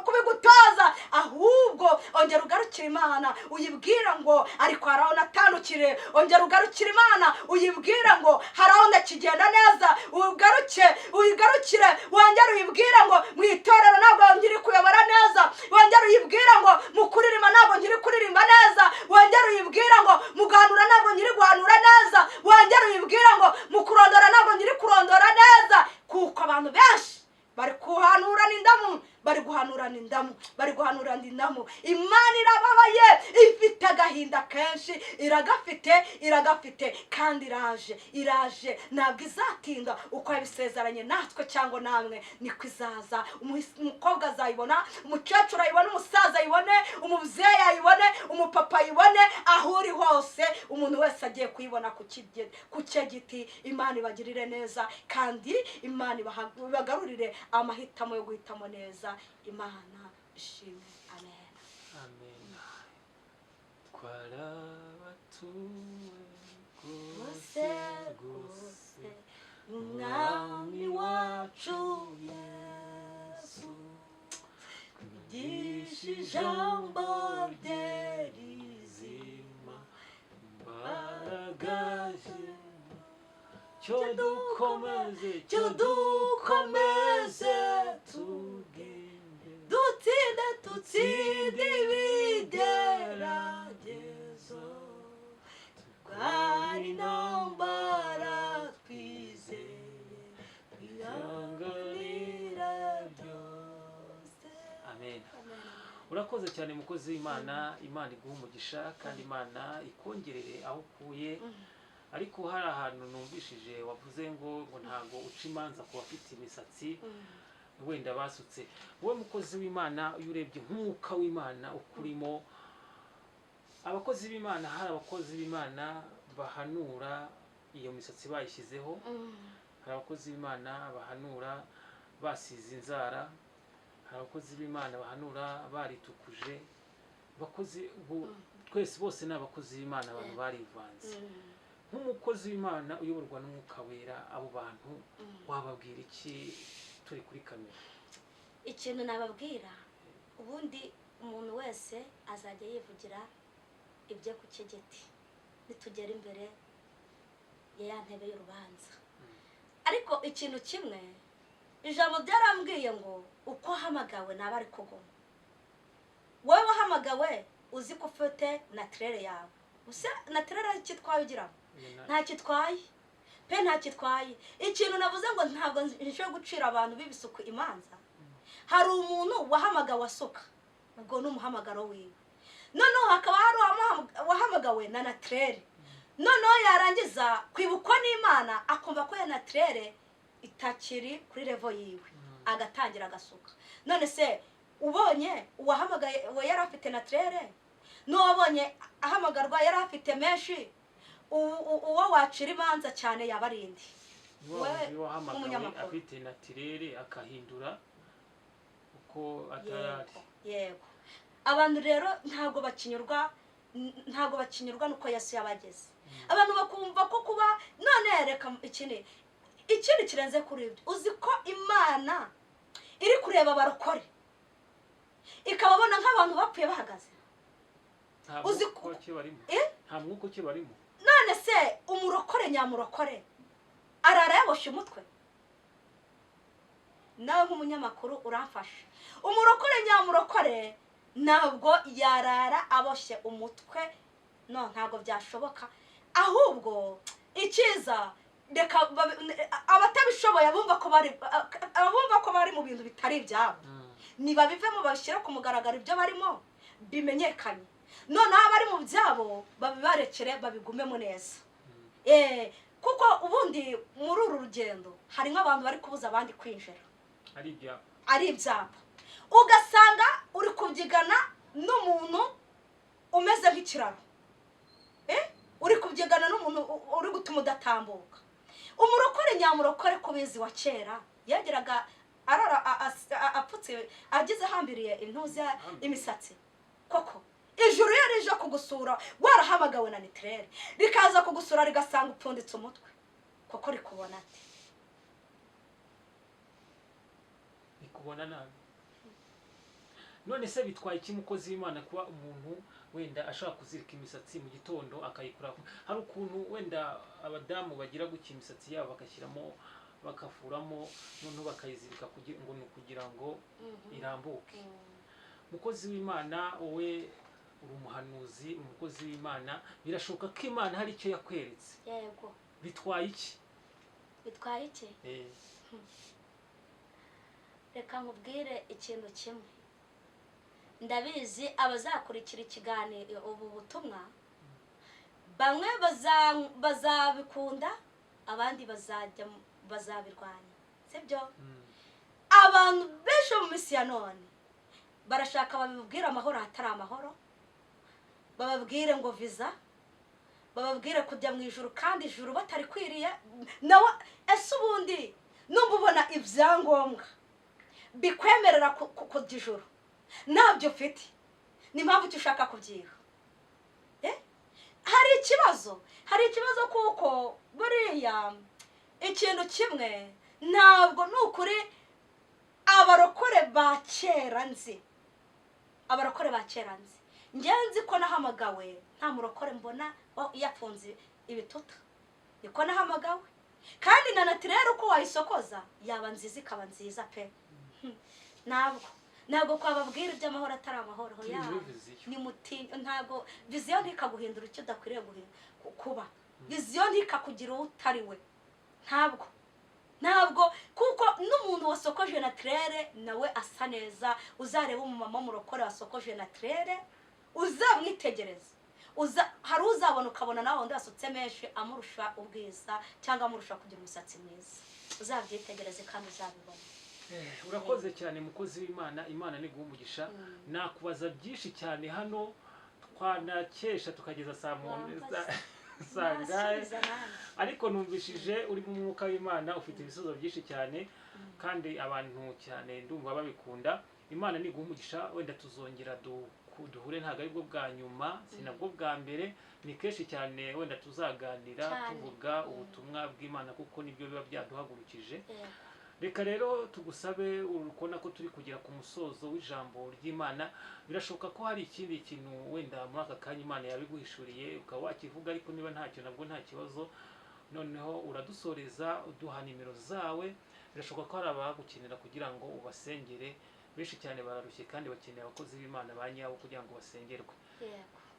kubigutoza, ahubwo ongera ugarukire Imana uyibwira ngo ariko hari aho natandukire. Ongera ugarukire Imana uyibwira ngo hari aho ndakigenda neza, uyigarukire, wongera uyibwira ngo mu itorero ntabwo nkiri kuyobora neza, wongera uyibwira ngo mu kuririmba ntabwo nkiri kuririmba neza, wongera uyibwira ngo mu guhanura ntabwo nkiri guhanura neza, wongera uyibwira ngo mu kurondora ntabwo nkiri kurondora neza. Kuko abantu benshi bari kuhanurana indamu, bari guhanurana indamu, bari guhanurana indamu. Imana irababaye, ifite agahinda kenshi, iragafite kandi iraje ntabwo izatinda. Uko yabisezeranye natwe cyangwa namwe niko izaza. Umukobwa azayibona, umukecuru ayibone, umusaza ayibone, umubyeyi ayibone, umupapa ayibone, aho uri hose umuntu wese agiye kuyibona ku cye giti. Imana ibagirire neza kandi Imana ibagarurire amahitamo yo guhitamo neza. Imana ishimwe. Amen, amen. Twarabatuwe rwose umwami wacu Yesu, twigisha ijambo rye rizima, imbaraga ze, cyo dukomeze tugende, dutsinde ibigeragezo, turwanye intambara twizeye, twihanganira byose. Amen. Urakoze cyane mukozi w'Imana. Imana iguha umugisha kandi Imana ikongerere aho ukuye. Ariko hari ahantu numvishije wavuze ngo ntago uca imanza ku bafite imisatsi wenda basutse. Wowe mukozi w'Imana, iyo urebye nk'umwuka w'Imana ukurimo, abakozi b'Imana, hari abakozi b'Imana bahanura iyo misatsi bayishyizeho, hari abakozi b'Imana bahanura basize inzara, hari abakozi b'Imana bahanura baritukuje. Twese bose ni abakozi b'Imana, abantu barivanze. Nk'umukozi w'Imana uyoborwa n'umwuka wera, abo bantu wababwira iki turi kuri kamera? Ikintu nababwira, ubundi umuntu wese azajya yivugira ibyo ku kigeti nitugera imbere ya ntebe y'urubanza. ariko ikintu kimwe ijambo byarambwiye ngo uko hamagawe naba ari kugoma. Wowe wahamagawe uzi ko ufite naturere yawe. Usa naturere kitwaye ugira nta kitwaye pe nta kitwaye. Ikintu navuze ngo ntabwo nje gucira abantu bibisuku imanza. Hari umuntu wahamagawe asuka ubwo n'umuhamagaro wiwe. Noneho hakaba hari wahamagawe na naturere. Noneho yarangiza kwibukwa n'Imana akumva ko ya naturere itakiri kuri level yiwe agatangira agasuka. None se ubonye uwahamagaye we yari afite naturere n'uwabonye ahamagarwa yari afite menshi uwo wacira imanza cyane yabarindi. Wewe wahamagawe afite naturere akahindura uko atarari. Yego. Abantu rero ntago bakinyurwa nuko Yesu yabageze. Abantu bakumva ko kuba none reka ikindi kirenze kuri ibyo. Uzi ko Imana iri kureba barokore ikababona nk'abantu bapfuye bahagaze. Uzi ko kibarimo nta mwuko kibarimo. None se umurokore nyamurokore arara yaboshe umutwe. Nawe nk'umunyamakuru uramfasha. Umurokore nyamurokore ntabwo yarara aboshe umutwe. No, ntabwo byashoboka. Ahubwo ikiza reka abatabishoboye abumva ko bari mu bintu bitari ibyabo. Niba bivemo bashyira ku mugaragaro ibyo barimo bimenyekanye. None abari mu byabo babibarekere babigumemo neza. Kuko ubundi muri uru rugendo hari nk'abantu bari kubuza abandi kwinjira. Ari ibyabo. Ugasanga uri kubyigana n'umuntu umeze nk'ikiraro. Uri kubyigana n'umuntu uri gutuma udatambuka. Umurokore nyamurokore kubizi wa kera yageraga arara apfutse agize hambiriye intuza imisatsi. Koko ijuru yarije kugusura warahamagawe na nitrere rikaza kugusura rigasanga upfunditse umutwe. Koko rikubona ati ikubona nabi. None se bitwaye iki mukozi w'Imana kuba umuntu wenda ashaka kuzirika imisatsi mu gitondo akayikura? Hari ukuntu wenda abadamu bagira guki imisatsi yabo bakashyiramo bakafuramo noneho bakayizirika kugira ngo irambuke. Mukozi w'Imana wowe uri umuhanuzi, umukozi w'Imana, birashoboka ko Imana hari icyo yakweretse. Yego. Bitwaye iki? Bitwaye iki? Reka nkubwire ikintu kimwe. Ndabizi abazakurikira ikiganiro ubu butumwa bamwe bazabikunda abandi bazabirwanya. Sibyo? Abantu benshi mu misi ya none barashaka babibwira amahoro hatari amahoro. Bababwire ngo visa, bababwire kujya mu ijuru kandi ijuru batari kwiriye. Nawe ese ubundi numva ubona ibyangombwa bikwemerera kujya ijuru nabyo ufite, ni mpamvu ushaka kubyiha. Hari ikibazo kuko buriya ikintu kimwe ntabwo nukuri abarokore ba kera nzi. Ngenzi ko nahamagawe nta murokore mbona yafunze ibituta. Niko nahamagawe kandi na naturere uko wayisokoza yaba nziza ikaba nziza pe. Ntabwo kwababwira iby'amahoro atari amahoro ni muti. Ntabwo viziyo ntikaguhindura icyo udakwiriye kuba. Viziyo ntikakugira utari we. Ntabwo kuko n'umuntu wasokoje naturere nawe asa neza. Uzareba umumama w'umurokore wasokoje naturere uzamwitegereza. Hari uzabona ukabona nawe undi wasutse menshi amurusha ubwiza cyangwa amurusha kugira umusatsi mwiza. Uzabyitegereze kandi uzabibona. Urakoze cyane mukozi w'Imana. Imana ni guhumugisha. Nakubaza byinshi cyane hano twanakesha tukageza saa ngahe, ariko numvishije uri mu mwuka w'Imana ufite ibisozo byinshi cyane kandi abantu cyane ndumva babikunda. Imana ni guhumugisha. Wenda tuzongera duhure, ntabwo ari bwo bwa nyuma, sinabwo bwa mbere, ni kenshi cyane wenda tuzaganira tuvuga ubutumwa bw'Imana kuko nibyo biba byaduhagurukije. Reka rero tugusabe urukona ko turi kugera ku musozo w'ijambo ry'Imana. Birashoboka ko hari ikindi kintu wenda muri aka kanya Imana yabiguhishuriye ukaba wakivuga, ariko niba ntacyo nabwo nta kibazo. noneho uradusoreza uduha nimero zawe. Birashoboka ko hari abagukenera kugira ngo ubasengere, benshi cyane bararushye kandi bakeneye abakozi b'Imana ba nyabo kugira ngo basengerwe.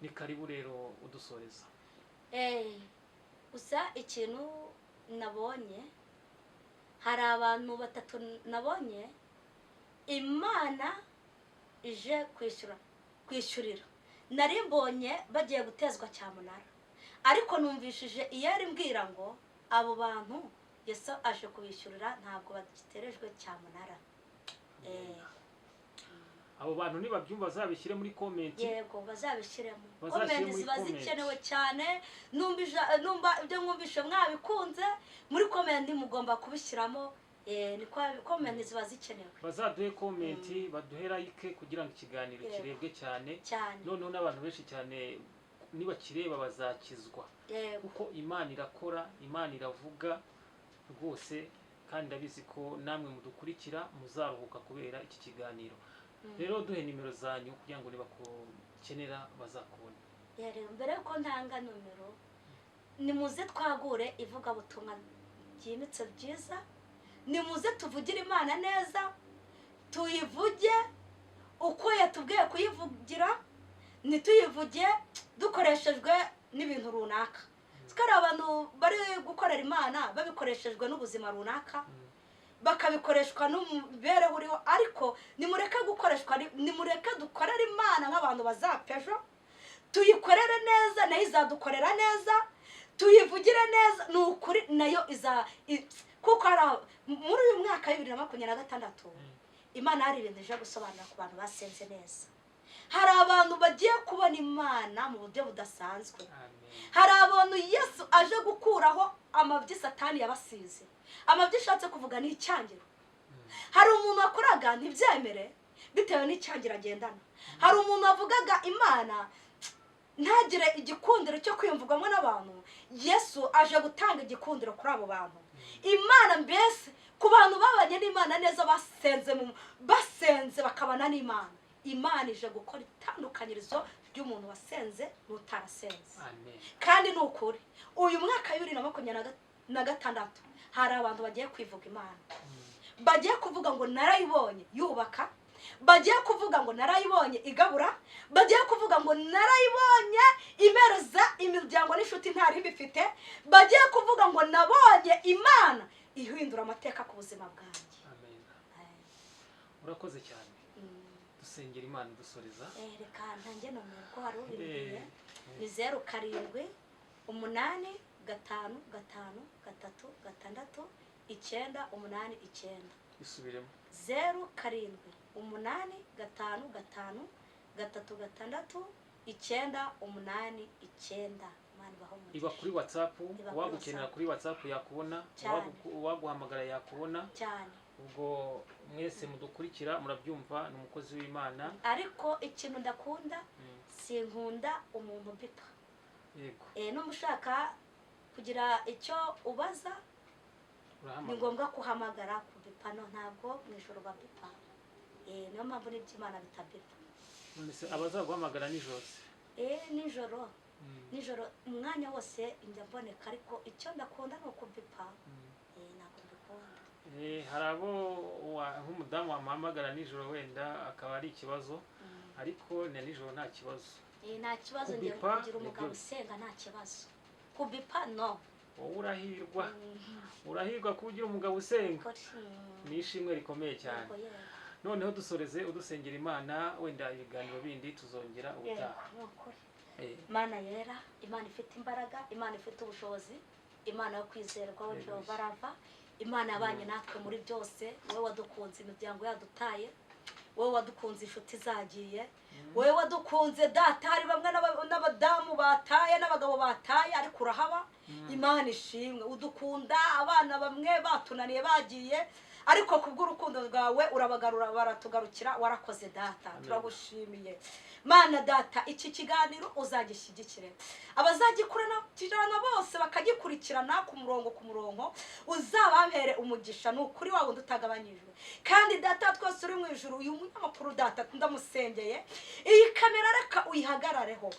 Ni karibu rero udusoreza. Gusa ikintu nabonye, hari abantu batatu nabonye Imana ije kwishyurira. Nari mbonye bagiye gutezwa cyamunara, ariko numvishije iyari mbwira ngo abo bantu Yesu aje kubishyurira, ntabwo bagiterejwe cyamunara. Abo bantu nibabyumva bazabishyire muri comment. Yego, bazabishyiremo. Comment ziba zikenewe cyane. Numva ibyo mwumvishe mwabikunze, muri comment mugomba kubishyiramo. Ni comment ziba zikenewe. Bazaduhe comment, baduhe like kugira ngo ikiganiro kirebwe cyane. Noneho n'abantu benshi cyane niba kireba bazakizwa. Kuko Imana irakora, Imana iravuga rwose, kandi ndabizi ko namwe mudukurikira muzaruhuka kubera iki kiganiro. Rero duhe nimero zanyu kugira ngo nibakukenera bazakubona. Mbere ko ntanga numero, nimuze twagure ivugabutumwa byimitse byiza, nimuze tuvugire Imana neza, tuyivuge uko yatubwiye kuyivugira, ntituyivuge dukoreshejwe n'ibintu runaka. Sikari abantu bari gukorera Imana babikoreshejwe n'ubuzima runaka, bakabikoreshwa n'umubereho uriho, ariko nimureke gukoreshwa, nimureke dukorera Imana nk'abantu bazapejo, tuyikorere neza nayo izadukorera neza, tuyivugire neza, ni ukuri nayo kuko muri uyu mwaka wa 2026 Imana hari ibintu ije gusobanura ku bantu basenze neza. Hari abantu bagiye kubona Imana mu buryo budasanzwe. Hari abantu Yesu aje gukuraho amabyi Satani yabasize. Amabyi ashatse kuvuga ni icyangiro. Hari umuntu wakoraga ntibyemere bitewe n'icyangira agendana. Hari umuntu avugaga Imana ntagire igikundiro cyo kwiyumvugamo n'abantu. Yesu aje gutanga igikundiro kuri abo bantu. Imana mbese ku bantu babanye n'Imana neza, basenze bakabana n'Imana. Imana ije gukora itandukanyirizo ry'umuntu wasenze n'utarasenze. Kandi ni ukuri uyu mwaka wa 2026 hari abantu bagiye kwivuga Imana, bagiye kuvuga ngo narayibonye yubaka, bagiye kuvuga ngo narayibonye igabura, bagiye kuvuga ngo narayibonye imereza imiryango n'inshuti ntari bifite, bagiye kuvuga ngo nabonye Imana ihindura amateka ku buzima bwanjye. Urakoze cyane. Dusengera Imana dusoreza. Reka ntange nomero ko hari ubiriye. Ni 07 8 5 5 3 6 9 8 9. Isubiremo. 07 8 5 5 3 6 9 9. Iba kuri WhatsApp, wagukenera kuri WhatsApp yakubona, waguhamagara yakubona cyane. Ubwo mwese mudukurikira murabyumva, ni umukozi w'Imana. Ariko ikintu ndakunda, sinkunda umuntu bipa. Yego. No mushaka kugira icyo ubaza, ni ngombwa kuhamagara ku bipa, no ntabwo mwijoro babipa. Niyo mpamvu n'iby'Imana bitabipa. None abazaguhamagara nijoro. Nijoro. Nijoro umwanya wose njya mboneka, ariko icyo ndakunda ni ukubipa. Ntabwo mbikunda. Hari abo nk'umudamu wamuhamagara nijoro wenda akaba ari ikibazo, ariko na nijoro nta kibazo. Nta kibazo, ngiye kugira umugabo usenga nta kibazo. Kubipa no. Wowe urahirwa kugira umugabo usenga. Ni ishimwe rikomeye cyane. Noneho dusoreze udusengera Imana, wenda ibiganiro bindi tuzongera ubutaha. Imana yera, Imana ifite imbaraga, Imana ifite ubushobozi, Imana yo kwizerwa w'ibyo barava, Imana yabanye natwe muri byose. Wowe wadukunze imiryango yadutaye, wowe wadukunze inshuti zagiye, wowe wadukunze data hari bamwe n'abadamu bataye n'abagabo bataye, ariko urahaba. Imana ishimwe, udukunda abana bamwe batunaniye bagiye, ariko kubw'urukundo rwawe urabagarura, baratugarukira. Warakoze data, turagushimiye Mana data. Iki kiganiro uzagishyigikire, abazagikurana bose bakagikurikirana ku murongo, uzababere umugisha. Ni ukuri wawe ndutagabanyijwe. Kandi data twese uri mu ijuru, uyu munyamakuru data ndamusengeye, iyi kamera reka uyihagarareho.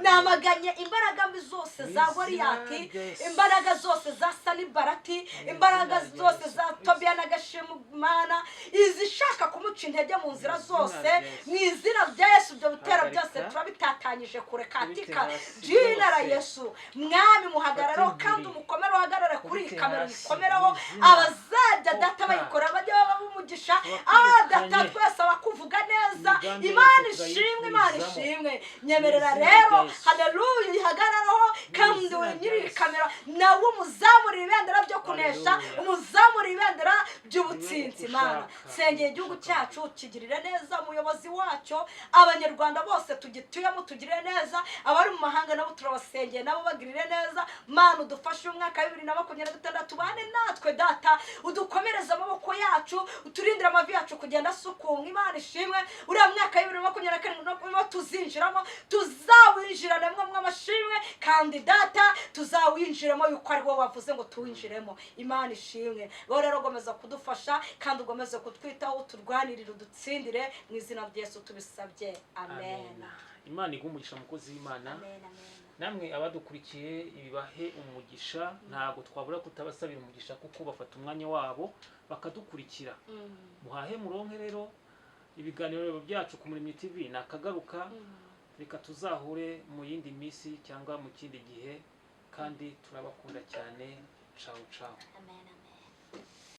Namaganye imbaraga mbi zose za Goriyati, imbaraga zose za Sanibarati, imbaraga zose za Tobiya na Gashimana, izishaka kumuca intege mu nzira zose, mu izina rya Yesu ibyo bitero byose turabitatanyije kure katika jina la Yesu. Mwami muhagararo kandi umukomero uhagarare kuri kamera ikomeraho, abazajya data bayikora bajya babumugisha, data twese abakuvuga neza. Imana ishimwe, Imana ishimwe. Nyemerera rero haleluya ihagararaho kandi nyiri kamera nawe umuzamurira ibendera byo kunesha, umuzamurira ibendera by'ubutsinzi. Imana sengeye igihugu cyacu kigirire neza, umuyobozi wacyo, abanyarwanda bose tugituyemo tugirire neza, abari mu mahanga nabo turabasengeye nabo bagirire neza. Mana udufashe umwaka wa 2026 bane natwe data, udukomereza amaboko yacu, uturindira amavi yacu kugenda sukumwa. Imana ishimwe, uriya mwaka wa 2024 tuzinjiramo, tuzawinjiranemo mw'amashimwe kandi data tuzawinjiremo yuko ari wowe wavuze ngo tuwinjiremo. Imana ishimwe rero, gomeza kudufasha kandi ugomeze kutwitaho, turwanirira udutsindire mu izina rya Yesu tubisabye, amen. Imana igumugisha mukozi w'Imana. Amen, amen. Namwe abadukurikiye ibibahe umugisha, ntago twabura kutabasabira umugisha kuko bafata umwanya wabo bakadukurikira. Muhahe muronke rero ibiganiro byacu ku Umurimo TV nakagaruka. Reka tuzahure mu yindi minsi cyangwa mu kindi gihe, kandi turabakunda cyane. Ciao ciao. Amen, amen.